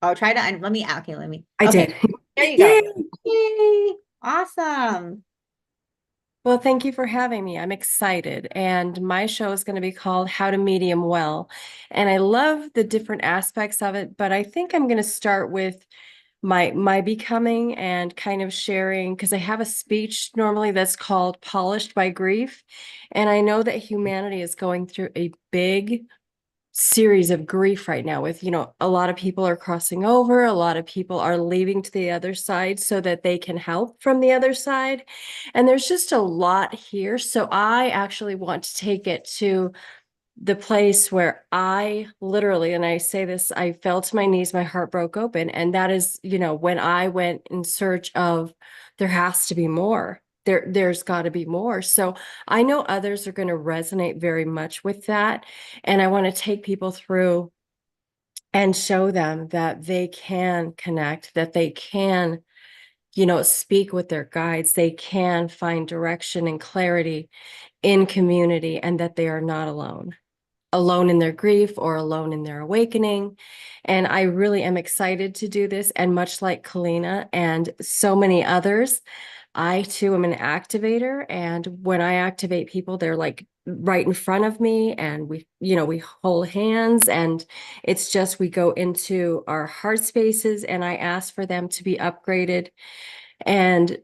Oh, try to, let me. I did. There you go. Yay. Awesome. Well, thank you for having me. I'm excited. And my show is going to be called How to Medium Well. And I love the different aspects of it, but I think I'm going to start with my becoming and kind of sharing, because I have a speech normally that's called Polished by Grief. And I know that humanity is going through a big series of grief right now with, a lot of people are crossing over, a lot of people are leaving to the other side so that they can help from the other side. And there's just a lot here. So I actually want to take it to the place where I literally, and I say this, I fell to my knees, my heart broke open. And that is, when I went in search of, there has to be more. There's got to be more. So I know others are going to resonate very much with that. And I want to take people through and show them that they can connect, that they can, speak with their guides. They can find direction and clarity in community, and that they are not alone in their grief or alone in their awakening. And I really am excited to do this. And much like Kalina and so many others, I too am an activator. And when I activate people, they're like right in front of me, and we hold hands, and it's just, we go into our heart spaces, and I ask for them to be upgraded and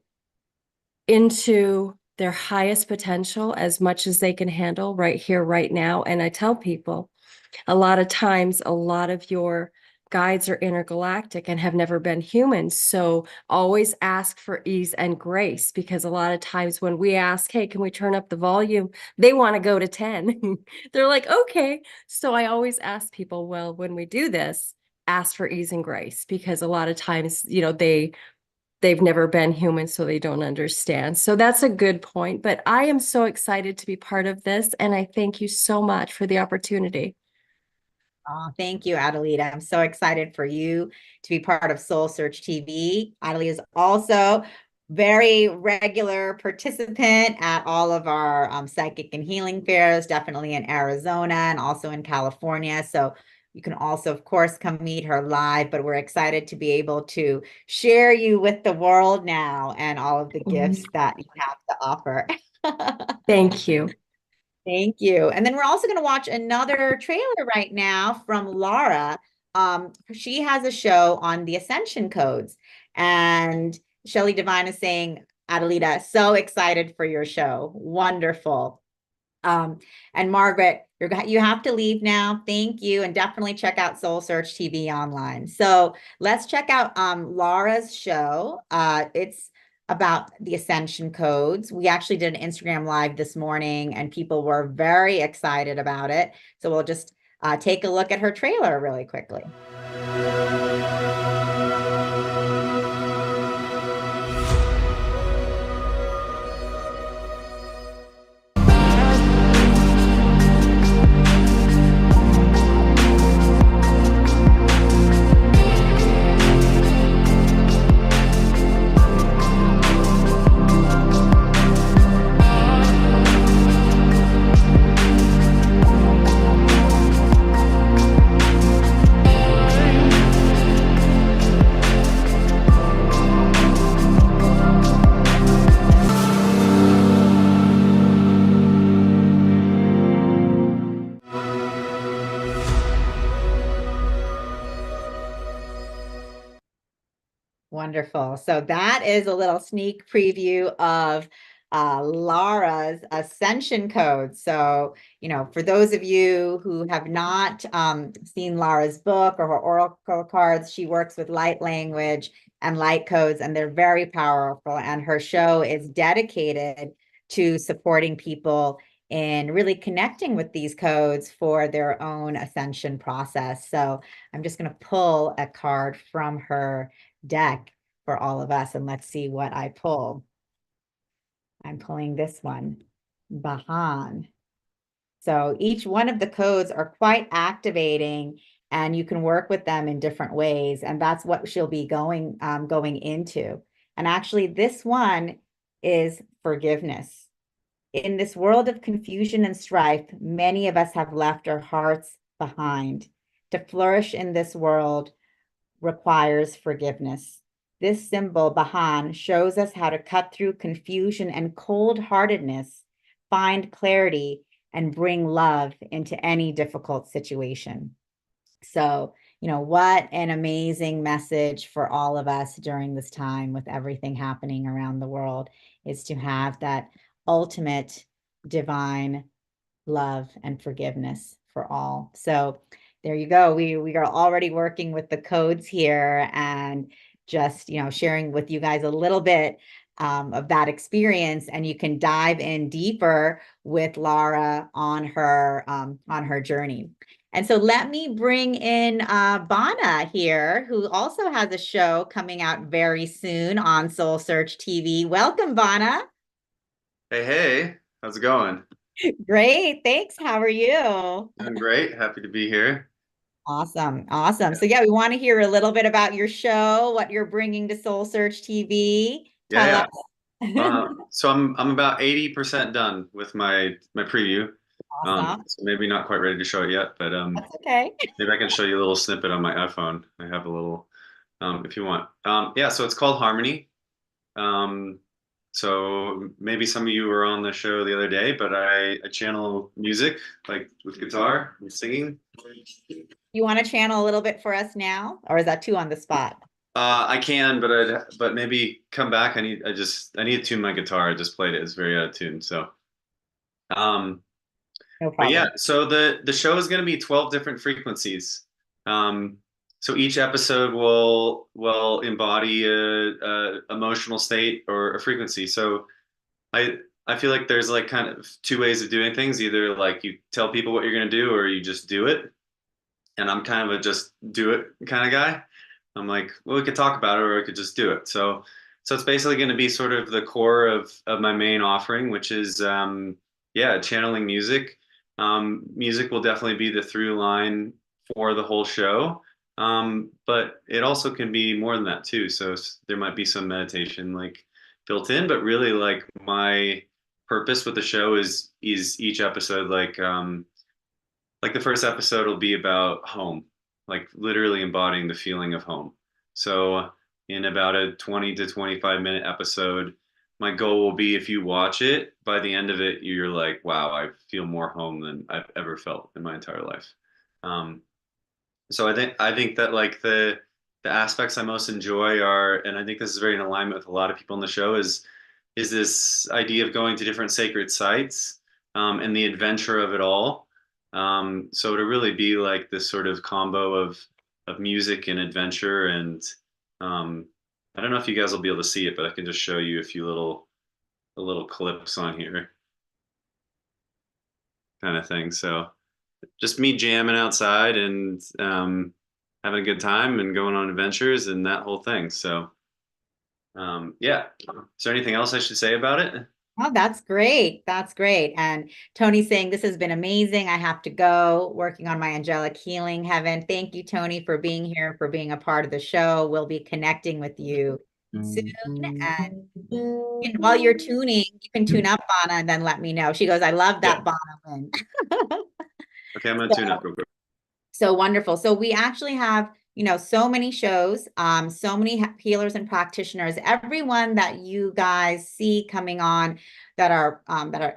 into their highest potential as much as they can handle right here, right now. And I tell people, a lot of times, a lot of your guides are intergalactic and have never been humans. So always ask for ease and grace, because a lot of times when we ask, hey, can we turn up the volume? They want to go to 10. They're like, okay. So I always ask people, well, when we do this, ask for ease and grace, because a lot of times, they've never been human, so they don't understand. So that's a good point. But I am so excited to be part of this, and I thank you so much for the opportunity. Oh, thank you, Adelita. I'm so excited for you to be part of SoulSearch TV. Adelita is also very regular participant at all of our psychic and healing fairs, definitely in Arizona and also in California. So you can also, of course, come meet her live, but we're excited to be able to share you with the world now and all of the gifts that you have to offer. Thank you. Thank you. And then we're also going to watch another trailer right now from Laura. She has a show on the Ascension codes. And Shelley Devine is saying, Adelita, so excited for your show. Wonderful. And Margaret, you have to leave now. Thank you. And definitely check out SoulSearch TV online. So let's check out Laura's show. It's about the Ascension codes. We actually did an Instagram live this morning, and people were very excited about it. So we'll just take a look at her trailer really quickly. Wonderful. So that is a little sneak preview of Laura's ascension code. So, for those of you who have not seen Laura's book or her oracle cards, she works with light language and light codes, and they're very powerful. And her show is dedicated to supporting people in really connecting with these codes for their own ascension process. So I'm just going to pull a card from her deck for all of us, and let's see what I pull. I'm pulling this one, Bahan. So each one of the codes are quite activating, and you can work with them in different ways. And that's what she'll be going into. And actually, this one is forgiveness. In this world of confusion and strife, many of us have left our hearts behind. To flourish in this world requires forgiveness. This symbol, Bahan, shows us how to cut through confusion and cold-heartedness, find clarity, and bring love into any difficult situation. So, what an amazing message for all of us during this time with everything happening around the world is to have that ultimate divine love and forgiveness for all. So there you go. We are already working with the codes here and just, sharing with you guys a little bit of that experience, and you can dive in deeper with Laura on her journey. And so let me bring in Bana here, who also has a show coming out very soon on SoulSearch TV. Welcome, Bana. Hey, how's it going? Great, thanks. How are you? Doing great. Happy to be here. Awesome. So yeah, we want to hear a little bit about your show, what you're bringing to SoulSearch TV. Tell Yeah. us. So I'm about 80% done with my preview. Awesome. So maybe not quite ready to show it yet, but That's okay. maybe I can show you a little snippet on my iPhone. I have a little, if you want. Yeah, so it's called Harmony. So maybe some of you were on the show the other day, but I channel music like with guitar and singing. You want to channel a little bit for us now, or is that too on the spot? I can, but maybe come back. I need to tune my guitar. I just played it. It's very out of tune. So, No but problem. yeah. So the show is going to be 12 different frequencies. So each episode will embody a emotional state or a frequency. So I feel like there's like kind of two ways of doing things. Either like you tell people what you're going to do, or you just do it. And I'm kind of a just do it kind of guy. I'm like, well, we could talk about it, or we could just do it. So it's basically going to be sort of the core of my main offering, which is yeah, channeling music. Music will definitely be the through line for the whole show. But it also can be more than that too. So there might be some meditation like built in, but really like my purpose with the show is each episode like the first episode will be about home, like literally embodying the feeling of home. So in about a 20 to 25-minute episode, my goal will be, if you watch it, by the end of it, you're like, wow, I feel more home than I've ever felt in my entire life. So I think that like the aspects I most enjoy are, and I think this is very in alignment with a lot of people in the show, is this idea of going to different sacred sites, and the adventure of it all. So to really be like this sort of combo of music and adventure, and I don't know if you guys will be able to see it, but I can just show you a little clips on here, kind of thing. So just me jamming outside and having a good time and going on adventures and that whole thing. So yeah. Is there anything else I should say about it? Oh, that's great. That's great. And Tony's saying this has been amazing. I have to go working on my angelic healing heaven. Thank you, Tony, for being here, for being a part of the show. We'll be connecting with you soon. And while you're tuning, you can tune up Bana and then let me know. She goes, I love that Bana win. Okay, I'm gonna tune up real quick. So wonderful. So we actually have, so many shows, so many healers and practitioners, everyone that you guys see coming on that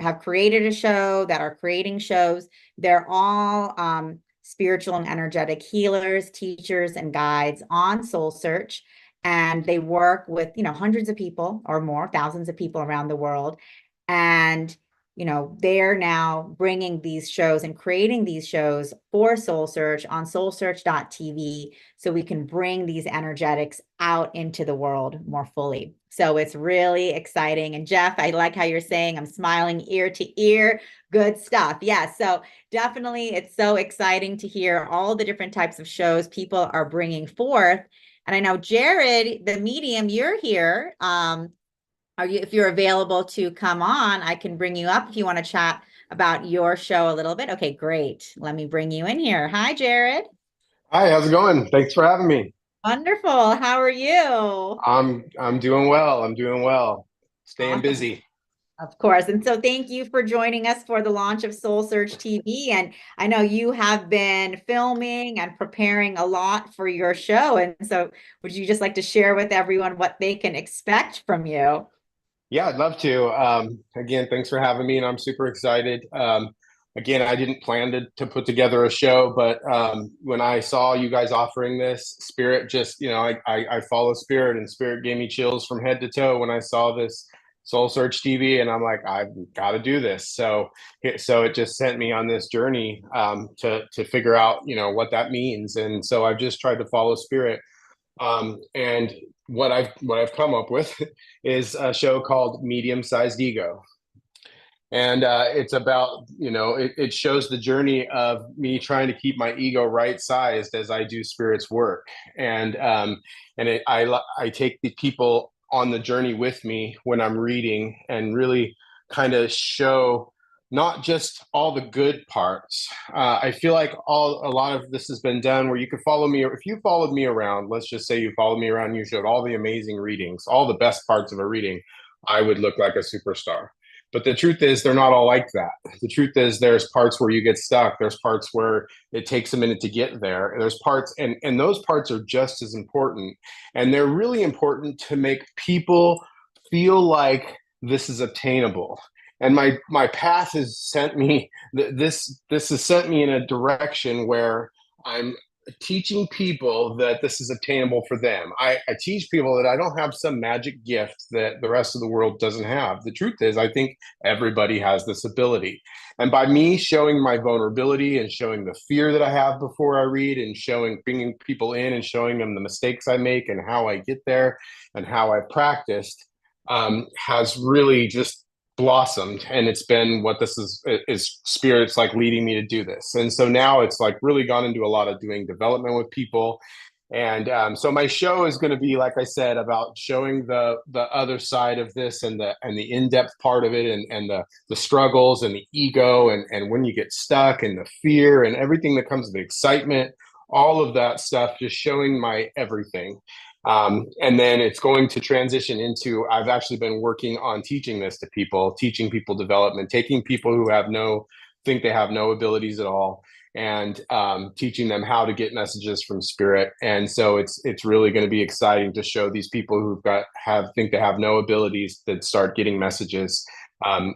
have created a show, that are creating shows. They're all spiritual and energetic healers, teachers, and guides on SoulSearch. and they work with, hundreds of people or more, thousands of people around the world. And, they're now bringing these shows and creating these shows for SoulSearch on SoulSearch.tv so we can bring these energetics out into the world more fully. So it's really exciting. And Jeff, I like how you're saying I'm smiling ear to ear. Good stuff. Yeah. So definitely it's so exciting to hear all the different types of shows people are bringing forth. And I know Jared, the medium, you're here. If you're available to come on, I can bring you up if you want to chat about your show a little bit. Okay, great. Let me bring you in here. Hi, Jared. Hi, how's it going? Thanks for having me. Wonderful. How are you? I'm doing well. I'm doing well. Staying Awesome. busy. Of course. And so thank you for joining us for the launch of SoulSearch TV. And I know you have been filming and preparing a lot for your show. And so would you just like to share with everyone what they can expect from you? Yeah, I'd love to. Again, thanks for having me, and I'm super excited. Again, I didn't plan to put together a show, but when I saw you guys offering this, Spirit just, I follow Spirit, and Spirit gave me chills from head to toe when I saw this Soul Search TV, and I'm like, I've got to do this. So it just sent me on this journey to figure out, what that means, and so I've just tried to follow Spirit. And what I've come up with is a show called Medium Sized Ego. And it's about, it shows the journey of me trying to keep my ego right sized as I do Spirit's work. I take the people on the journey with me when I'm reading and really kind of show not just all the good parts. I feel like a lot of this has been done where you could follow me. If you followed me around, let's just say you followed me around, you showed all the amazing readings, all the best parts of a reading, I would look like a superstar. But the truth is, they're not all like that. The truth is, there's parts where you get stuck. There's parts where it takes a minute to get there. There's parts, and those parts are just as important. And they're really important to make people feel like this is obtainable. And my path has sent me this has sent me in a direction where I'm teaching people that this is obtainable for them. I teach people that I don't have some magic gift that the rest of the world doesn't have. The truth is, I think everybody has this ability. And by me showing my vulnerability and showing the fear that I have before I read and bringing people in and showing them the mistakes I make and how I get there and how I practiced, has really just blossomed, and it's been what this is Spirit's like leading me to do this. And so now it's like really gone into a lot of doing development with people. And so my show is going to be, like I said, about showing the other side of this and the in-depth part of it, and the struggles and the ego and when you get stuck and the fear and everything that comes with the excitement, all of that stuff, just showing my everything. And then it's going to transition into, I've actually been working on teaching this to people, teaching people development, taking people who think they have no abilities at all, and teaching them how to get messages from Spirit. And so it's really going to be exciting to show these people who've think they have no abilities that start getting messages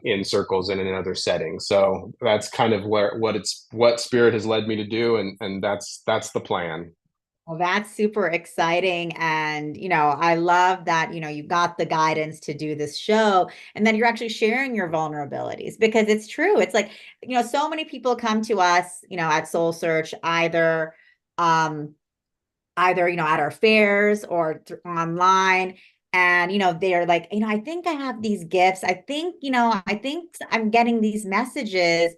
in circles and in other settings. So that's kind of what Spirit has led me to do, and that's the plan. Well, that's super exciting. And, I love that, you got the guidance to do this show and then you're actually sharing your vulnerabilities, because it's true. It's like, so many people come to us, at SoulSearch, either, at our fairs or online. And, they're like, I think I have these gifts. I think I'm getting these messages,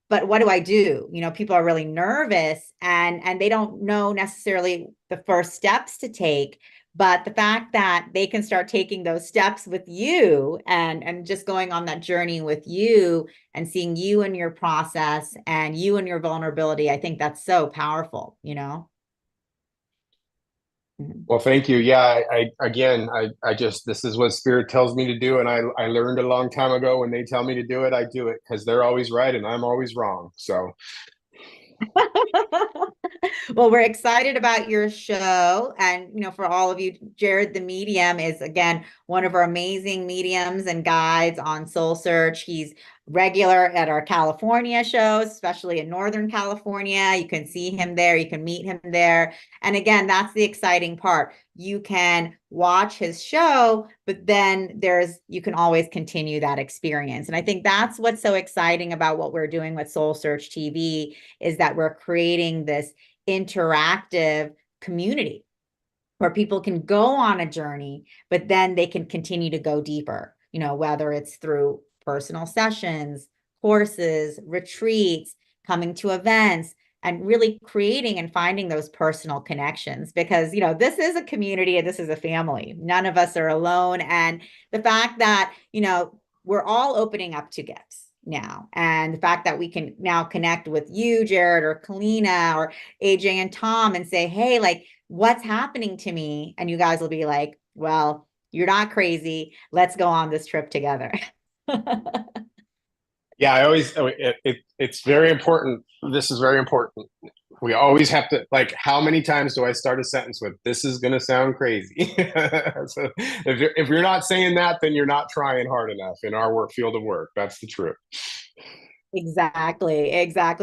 but what do I do? People are really nervous and they don't know necessarily the first steps to take. But the fact that they can start taking those steps with you and just going on that journey with you and seeing you and your process and you and your vulnerability, I think that's so powerful, Well, thank you. Yeah, I just, this is what Spirit tells me to do. And I learned a long time ago, when they tell me to do it, I do it, because they're always right and I'm always wrong. So. Well, we're excited about your show. And, for all of you, Jared the Medium is, again, one of our amazing mediums and guides on SoulSearch. He's regular at our California shows, especially in Northern California. You can see him there, you can meet him there. And again, that's the exciting part. You can watch his show, but then you can always continue that experience. And I think that's what's so exciting about what we're doing with SoulSearch TV, is that we're creating this interactive community where people can go on a journey, but then they can continue to go deeper, whether it's through personal sessions, courses, retreats, coming to events, and really creating and finding those personal connections. Because, this is a community and this is a family. None of us are alone. And the fact that, we're all opening up to gifts now. And the fact that we can now connect with you, Jared, or Kalina, or AJ and Tom, and say, hey, like, what's happening to me? And you guys will be like, well, you're not crazy. Let's go on this trip together. Yeah, it's very important. This is very important. We always have to, like, how many times do I start a sentence with, this is going to sound crazy? So if you're not saying that, then you're not trying hard enough in our field of work. That's the truth. Exactly.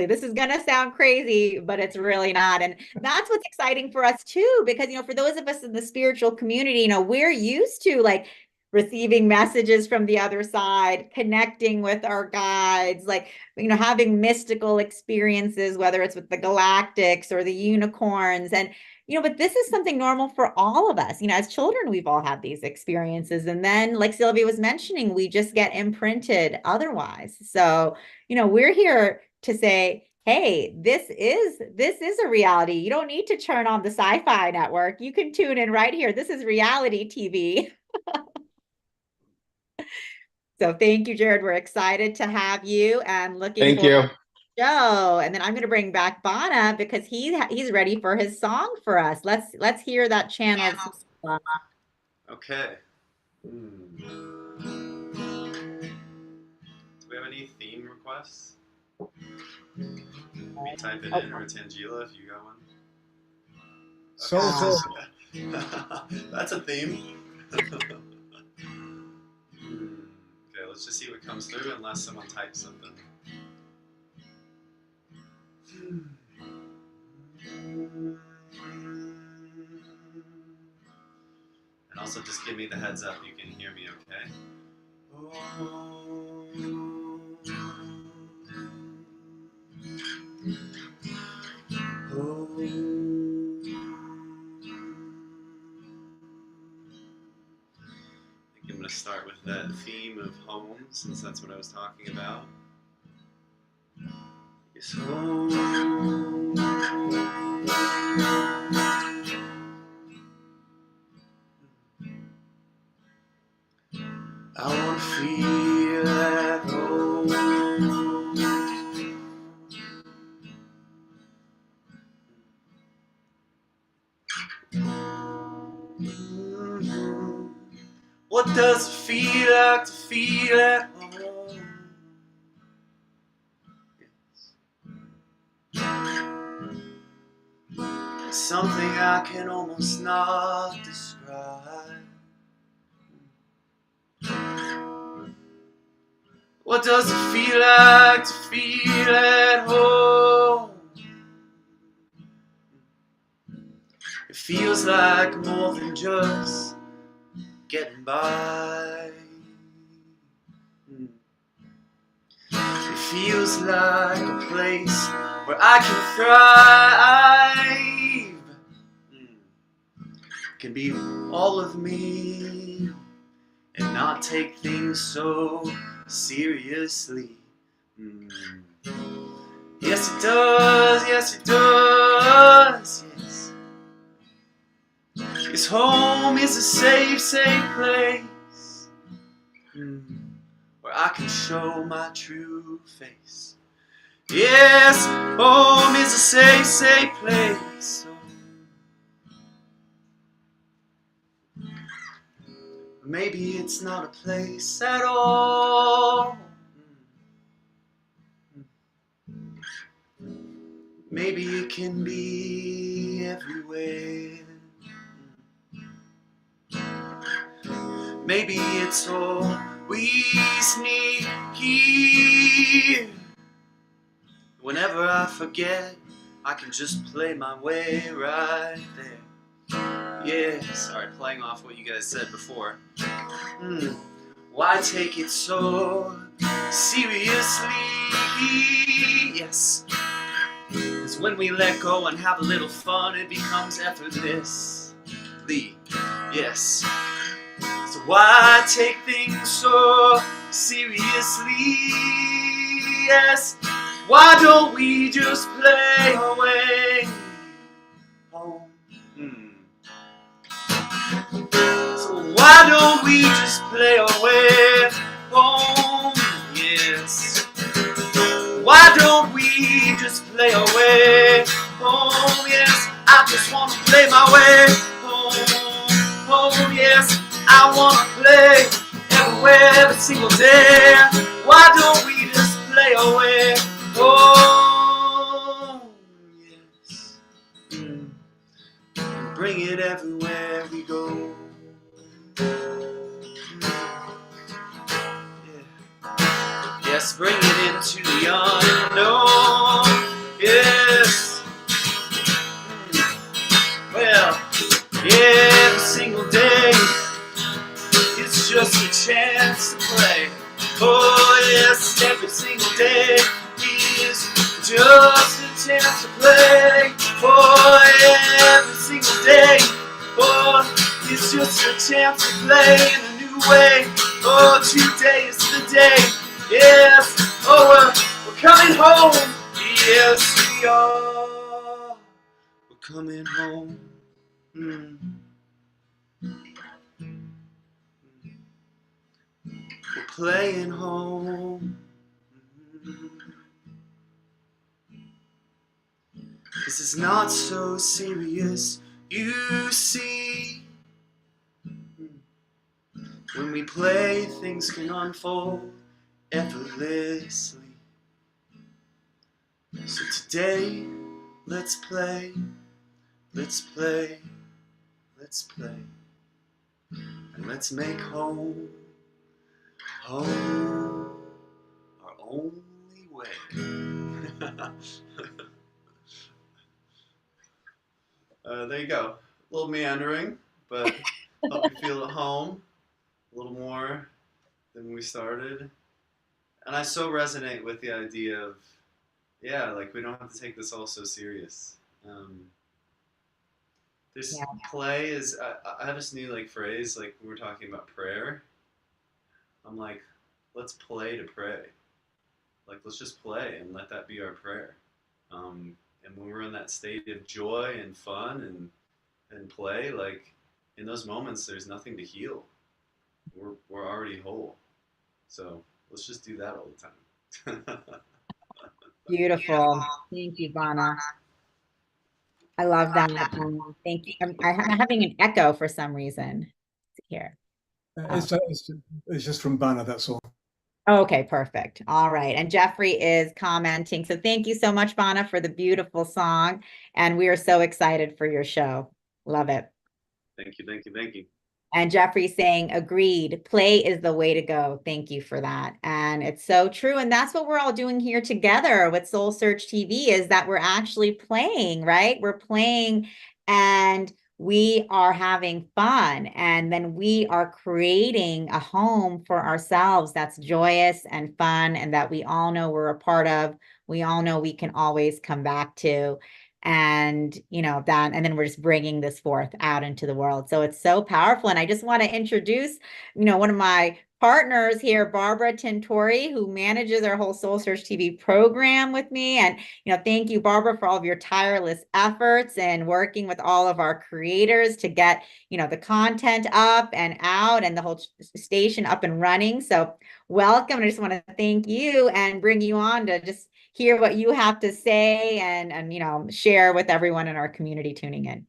This is going to sound crazy, but it's really not. And that's what's exciting for us too, because, for those of us in the spiritual community, we're used to like receiving messages from the other side, connecting with our guides, like, having mystical experiences, whether it's with the galactics or the unicorns. And, but this is something normal for all of us. As children, we've all had these experiences. And then, like Sylvia was mentioning, we just get imprinted otherwise. So, we're here to say, hey, this is a reality. You don't need to turn on the Sci-Fi Network. You can tune in right here. This is reality TV. So thank you, Jared. We're excited to have you and looking forward to the show. And then I'm going to bring back Bana because he's ready for his song for us. Let's hear that channel. Okay. Do we have any theme requests? Me type it in, or Tangela if you got one. Soulful. That's a theme. Okay, let's just see what comes through unless someone types something. And also just give me the heads up you can hear me, okay? I'm going to start with that theme of home, since that's what I was talking about. It's home. I want to feel at home. What does it feel like to feel at home? It's something I can almost not describe. What does it feel like to feel at home? It feels like more than just getting by. It feels like a place where I can thrive. It can be all of me and not take things so seriously. Yes, it does. Yes, it does. Yes. His home is a safe, safe place where I can show my true face. Yes, home is a safe, safe place. Maybe it's not a place at all. Maybe it can be everywhere. Maybe it's all we sneaky. Whenever I forget, I can just play my way right there. Yes, alright, playing off what you guys said before. Why take it so seriously? Yes, it's when we let go and have a little fun, it becomes effortlessly. Yes, so why take things so seriously? Yes, why don't we just play away home? So why don't we just play away home? Yes. Why don't we just play away home? Yes. I just wanna play my way home. Home. Yes. I wanna play everywhere, every single day. Why don't we just play away home? Yes. Bring it everywhere we go. Yes, bring it into the unknown. Yes. Well, every single day it's just a chance to play. Oh yes, every single day is just a chance to play. Oh, every single day, oh, it's just a chance to play in a new way. Oh, today is the day. Yes, oh, we're coming home. Yes, we are. We're coming home. We're playing home. This is not so serious, you see. When we play, things can unfold effortlessly. So today, let's play, let's play, let's play. And let's make home, home, our only way. There you go. A little meandering, but hope you feel at home a little more than when we started. And I so resonate with the idea of, yeah, like we don't have to take this all so serious. This play is, I have this new like phrase, like when we're talking about prayer. I'm like, let's play to pray. Like, let's just play and let that be our prayer. And when we're in that state of joy and fun and play, like in those moments, there's nothing to heal. We're already whole. So let's just do that all the time. Beautiful. Thank you, Vana. I love that. Thank you. I'm having an echo for some reason here. It's just from Banner, that's all. Okay, perfect. All right. And Jeffrey is commenting. So thank you so much, Vana, for the beautiful song. And we are so excited for your show. Love it. Thank you, thank you, thank you. And Jeffrey saying, agreed, play is the way to go. Thank you for that. And it's so true. And that's what we're all doing here together with SoulSearchTV, is that we're actually playing, right? We're playing and we are having fun. And then we are creating a home for ourselves that's joyous and fun and that we all know we're a part of. We all know we can always come back to. And that, and then we're just bringing this forth out into the world. So it's so powerful. And I just want to introduce one of my partners here, Barbara Tintori, who manages our whole SoulSearchTV program with me. And thank you, Barbara, for all of your tireless efforts and working with all of our creators to get the content up and out and the whole station up and running. So welcome. I just want to thank you and bring you on to just hear what you have to say and share with everyone in our community tuning in.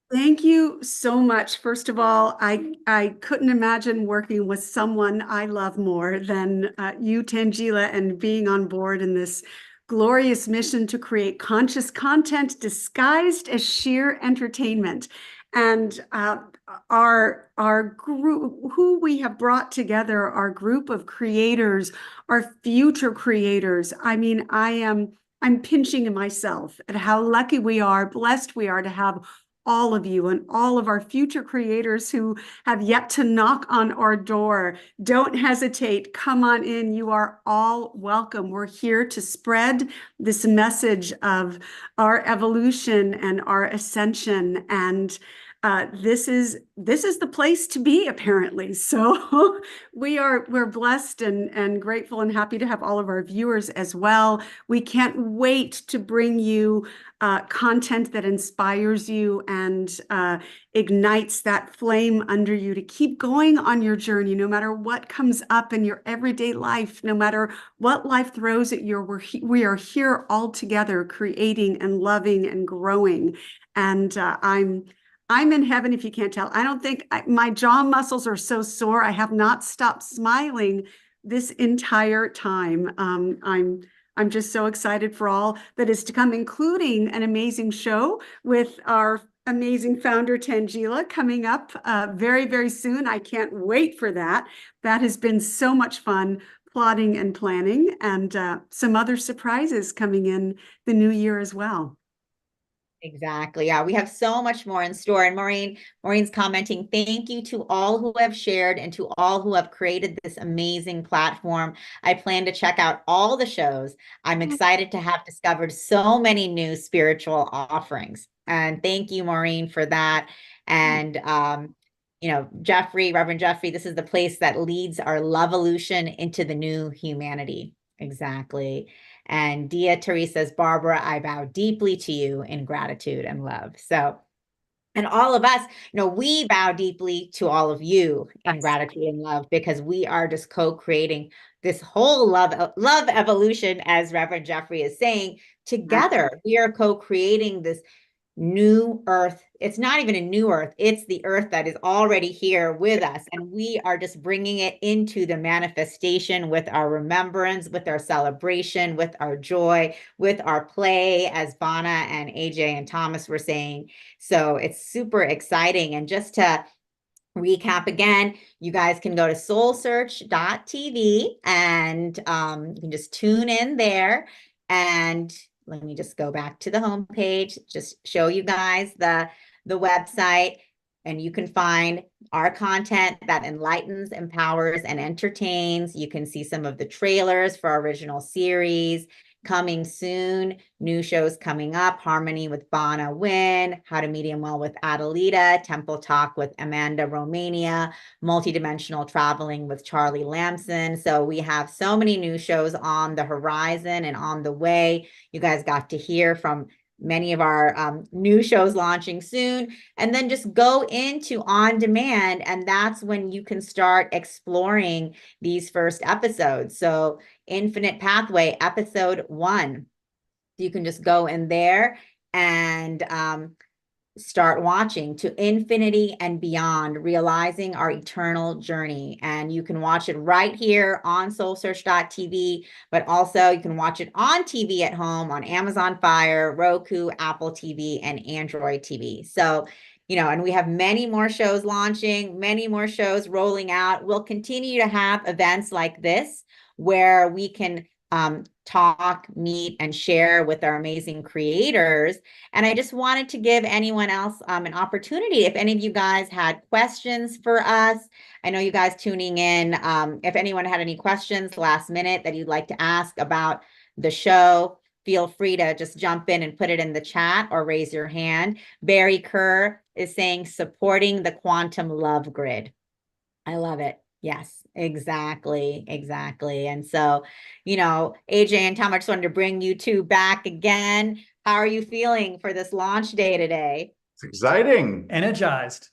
Thank you so much. First of all, I couldn't imagine working with someone I love more than you, Tangela, and being on board in this glorious mission to create conscious content disguised as sheer entertainment. And our group, who we have brought together, our group of creators, our future creators. I mean, I'm pinching myself at how lucky we are, blessed we are to have all of you and all of our future creators who have yet to knock on our door. Don't hesitate. Come on in. You are all welcome. We're here to spread this message of our evolution and our ascension. And this is the place to be, apparently. So we're blessed and grateful and happy to have all of our viewers as well. We can't wait to bring you content that inspires you and ignites that flame under you to keep going on your journey, no matter what comes up in your everyday life, no matter what life throws at you. We are here all together, creating and loving and growing. And I'm in heaven, if you can't tell. I don't think my jaw muscles are so sore. I have not stopped smiling this entire time. I'm just so excited for all that is to come, including an amazing show with our amazing founder, Tangela, coming up very, very soon. I can't wait for that. That has been so much fun plotting and planning, and some other surprises coming in the new year as well. Exactly. Yeah, we have so much more in store. And Maureen's commenting, thank you to all who have shared and to all who have created this amazing platform. I plan to check out all the shows. I'm excited to have discovered so many new spiritual offerings. And thank you, Maureen, for that. And Jeffrey, Reverend Jeffrey, this is the place that leads our love evolution into the new humanity. Exactly. And Dia Therese says, Barbara, I bow deeply to you in gratitude and love. So, and all of us, we bow deeply to all of you in gratitude and love, because we are just co-creating this whole love evolution, as Reverend Jeffrey is saying, together. We are co-creating this new earth. It's not even a new earth. It's the earth that is already here with us. And we are just bringing it into the manifestation with our remembrance, with our celebration, with our joy, with our play, as Bana and AJ and Thomas were saying. So it's super exciting. And just to recap again, you guys can go to SoulSearch.tv and you can just tune in there. And let me just go back to the homepage, just show you guys the website, and you can find our content that enlightens, empowers, and entertains. You can see some of the trailers for our original series coming soon, new shows coming up, Harmony with Bana Wynn, How to Medium Well with Adelita, Temple Talk with Amanda Romania, Multidimensional Traveling with Charlie Lamson. So we have so many new shows on the horizon and on the way. You guys got to hear from many of our new shows launching soon. And then just go into on demand, and that's when you can start exploring these first episodes. So Infinite Pathway, episode 1. You can just go in there and start watching To Infinity and Beyond, Realizing Our Eternal Journey. And you can watch it right here on SoulSearch.tv, but also you can watch it on TV at home on Amazon Fire, Roku, Apple TV, and Android TV. So, and we have many more shows launching, many more shows rolling out. We'll continue to have events like this where we can talk, meet, and share with our amazing creators. And I just wanted to give anyone else an opportunity. If any of you guys had questions for us, I know you guys tuning in. If anyone had any questions last minute that you'd like to ask about the show, feel free to just jump in and put it in the chat or raise your hand. Barry Kerr is saying, supporting the quantum love grid. I love it. Yes, exactly. And so, AJ and Tom, I just wanted to bring you two back again. How are you feeling for this launch day today? It's exciting. Energized.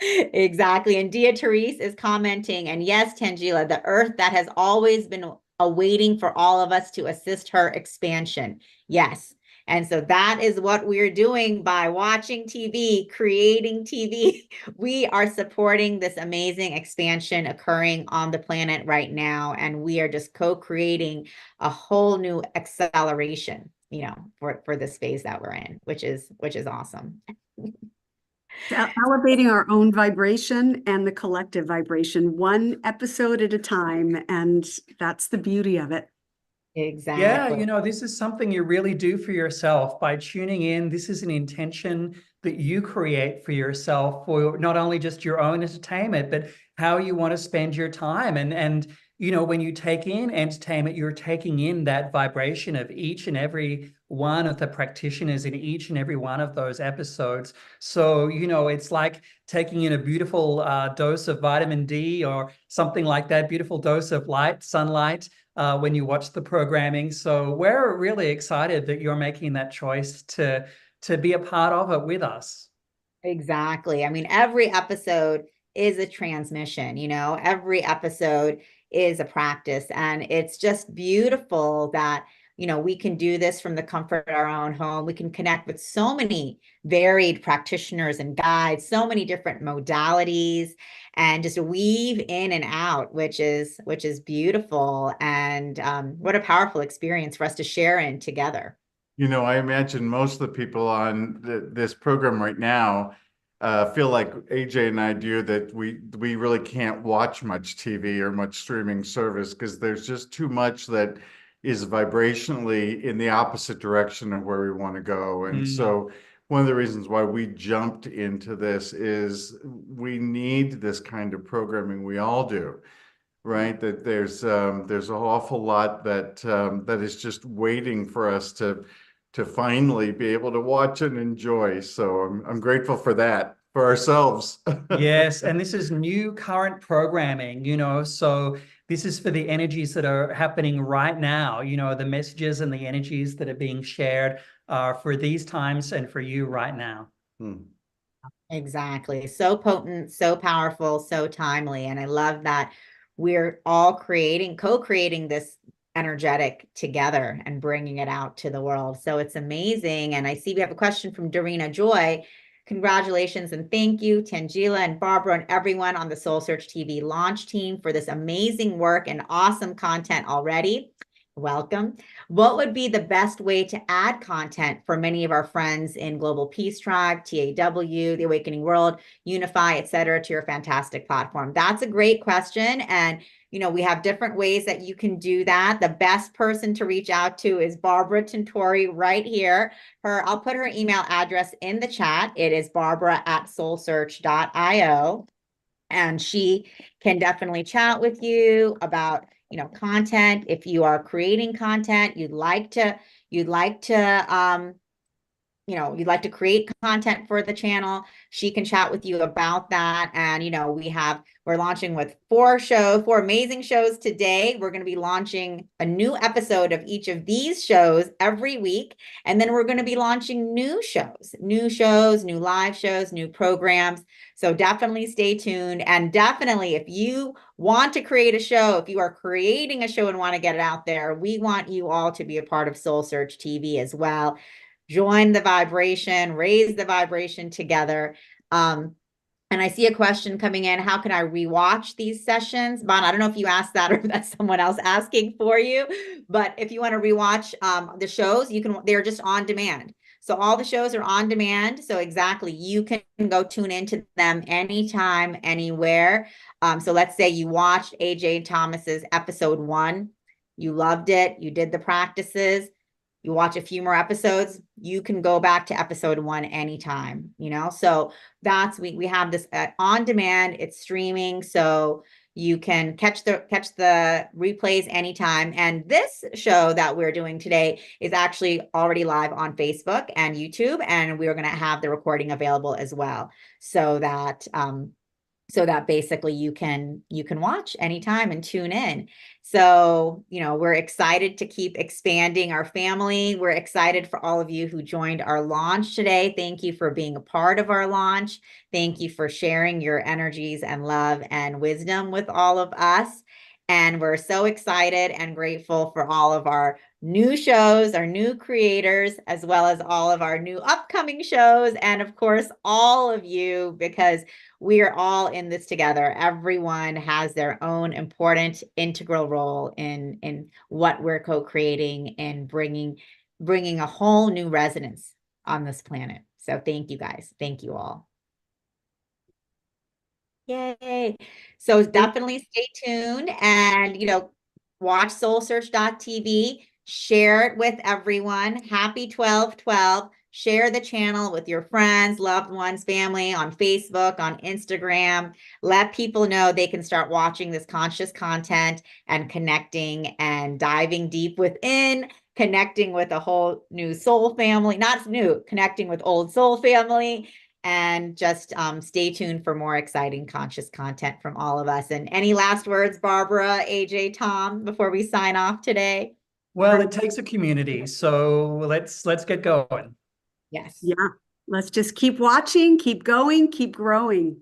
Exactly. And Dia Therese is commenting, and yes, Tangela, the earth that has always been awaiting for all of us to assist her expansion. Yes. And so that is what we're doing by watching TV, creating TV. We are supporting this amazing expansion occurring on the planet right now. And we are just co-creating a whole new acceleration, for this phase that we're in, which is awesome. Elevating our own vibration and the collective vibration, one episode at a time. And that's the beauty of it. Yeah, Exactly. you know, this is something you really do for yourself by tuning in. This is an intention that you create for yourself for not only just your own entertainment, but how you want to spend your time. And you know, when you take in entertainment, you're taking in that vibration of each and every one of the practitioners in each and every one of those episodes. So, you know, it's like taking in a beautiful dose of vitamin D or something like that, beautiful dose of light, sunlight when you watch the programming. So we're really excited that you're making that choice to be a part of it with us. Exactly. I mean, every episode is a transmission, you know, every episode is a practice. And it's just beautiful that, you know, we can do this from the comfort of our own home. We can connect with so many varied practitioners and guides, so many different modalities, and just weave in and out, which is beautiful. And what a powerful experience for us to share in together. You know, I imagine most of the people on this program right now feel like AJ and I do, that we really can't watch much TV or much streaming service because there's just too much that is vibrationally in the opposite direction of where we want to go. And so one of the reasons why we jumped into this is we need this kind of programming. We all do. Right, that there's an awful lot that that is just waiting for us to finally be able to watch and enjoy. So I'm grateful for that for ourselves. Yes, and this is new current programming, you know, so this is for the energies that are happening right now, you know, the messages and the energies that are being shared for these times and for you right now. Exactly. So potent, so powerful, so timely. And I love that we're all co-creating this energetic together and bringing it out to the world. So it's amazing. And I see we have a question from Dorina Joy. Congratulations and thank you, Tangela and Barbara and everyone on the SoulSearch TV launch team for this amazing work and awesome content already. Welcome. What would be the best way to add content for many of our friends in Global Peace Tribe, TAW, The Awakening World, Unify, etc., to your fantastic platform? That's a great question. And, you know, we have different ways that you can do that. The best person to reach out to is Barbara Tintori right here. I'll put her email address in the chat. It is barbara@soulsearch.io. And she can definitely chat with you about, you know, content. If you are creating content, you'd like to you know, you'd like to create content for the channel, she can chat with you about that. And, you know, we're launching with four amazing shows today. We're going to be launching a new episode of each of these shows every week. And then we're going to be launching new shows, new live shows, new programs. So definitely stay tuned. And definitely, if you want to create a show, if you are creating a show and want to get it out there, we want you all to be a part of SoulSearch TV as well. Join the vibration, raise the vibration together. And I see a question coming in. How can I rewatch these sessions? Bon, I don't know if you asked that or if that's someone else asking for you, but if you want to rewatch the shows, they're just on demand. So all the shows are on demand. So exactly, you can go tune into them anytime, anywhere. So let's say you watched AJ Thomas's episode 1, you loved it, you did the practices, you watch a few more episodes, you can go back to episode 1 anytime, you know? So we have this on demand, it's streaming. So you can catch the replays anytime. And this show that we're doing today is actually already live on Facebook and YouTube. And we're going to have the recording available as well. So that basically you can watch anytime and tune in. So, you know, we're excited to keep expanding our family. We're excited for all of you who joined our launch today. Thank you for being a part of our launch. Thank you for sharing your energies and love and wisdom with all of us. And we're so excited and grateful for all of our new shows, our new creators, as well as all of our new upcoming shows. And of course, all of you, because we are all in this together. Everyone has their own important integral role in what we're co-creating and bringing a whole new resonance on this planet. So thank you guys. Thank you all. Yay. So definitely stay tuned and, watch SoulSearch.tv, share it with everyone. Happy 12/12. Share the channel with your friends, loved ones, family on Facebook, on Instagram. Let people know they can start watching this conscious content and connecting and diving deep within, connecting with a whole new soul family, not new, connecting with old soul family, and just stay tuned for more exciting conscious content from all of us. And any last words, Barbara, AJ, Tom, before we sign off today? Well, it takes a community, so let's get going. Yes. Yeah. Let's just keep watching, keep going, keep growing,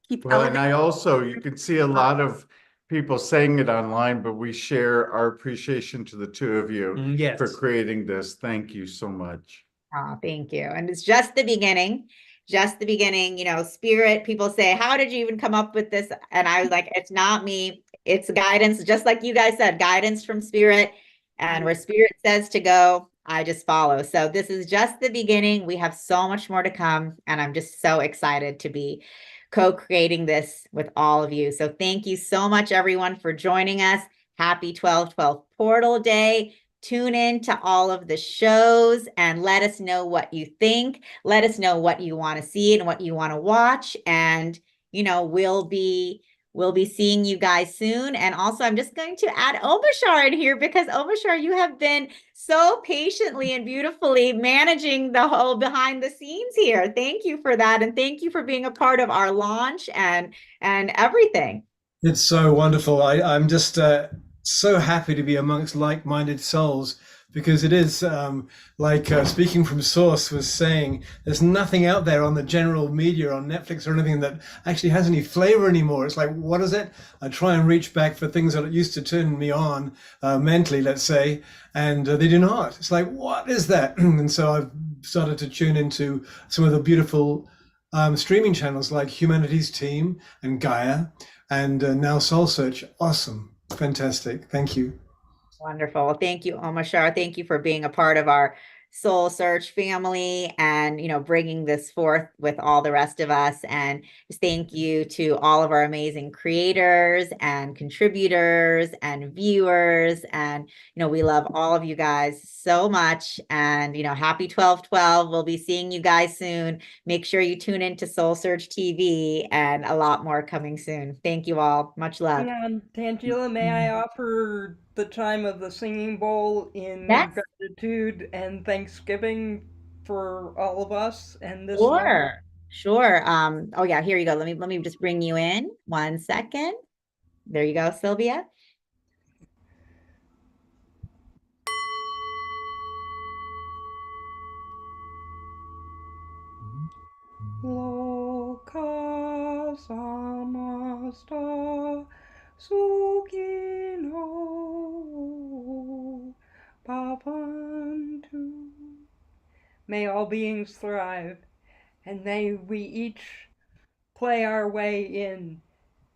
keep Well, and elevating. I also, you can see a lot of people saying it online, but we share our appreciation to the two of you Yes. for creating this. Thank you so much. Oh, thank you. And it's just the beginning. Just the beginning, spirit. People say, how did you even come up with this? And I was like, it's not me. It's guidance, just like you guys said, guidance from spirit. And where spirit says to go, I just follow. So this is just the beginning. We have so much more to come. And I'm just so excited to be co-creating this with all of you. So thank you so much, everyone, for joining us. Happy 12/12 Portal Day. Tune in to all of the shows and let us know what you think. Let us know what you want to see and what you want to watch. And, we'll be seeing you guys soon. And also, I'm just going to add Omashar in here because Omashar, you have been so patiently and beautifully managing the whole behind the scenes here. Thank you for that. And thank you for being a part of our launch and everything. It's so wonderful. I'm just so happy to be amongst like-minded souls because it is like speaking from source was saying, there's nothing out there on the general media on Netflix or anything that actually has any flavor anymore. It's like, what is it? I try and reach back for things that used to turn me on mentally, let's say, and they do not. It's like, what is that? And so I've started to tune into some of the beautiful streaming channels like Humanity's Team and Gaia, and now SoulSearch. Awesome. Fantastic. Thank you. Wonderful. Thank you, Omashar. Thank you for being a part of our Soul Search family and, bringing this forth with all the rest of us. And just thank you to all of our amazing creators and contributors and viewers. And, we love all of you guys so much. And, happy 12/12. We'll be seeing you guys soon. Make sure you tune into Soul Search TV and a lot more coming soon. Thank you all. Much love. And Tangela, may I offer the chime of the singing bowl in Yes. gratitude and thanksgiving for all of us and this moment? Sure. Sure. Oh yeah, here you go. Let me just bring you in 1 second. There you go, Sylvia. Loka samasta sukino bhavantu. May all beings thrive, and may we each play our way in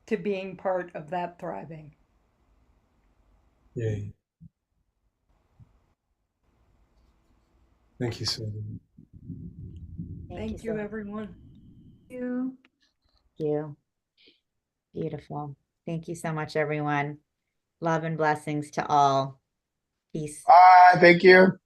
to being part of that thriving. Yay. Thank you so much. Thank you, everyone. Thank you. Thank you. Beautiful. Thank you so much, everyone. Love and blessings to all. Peace. Bye. Thank you.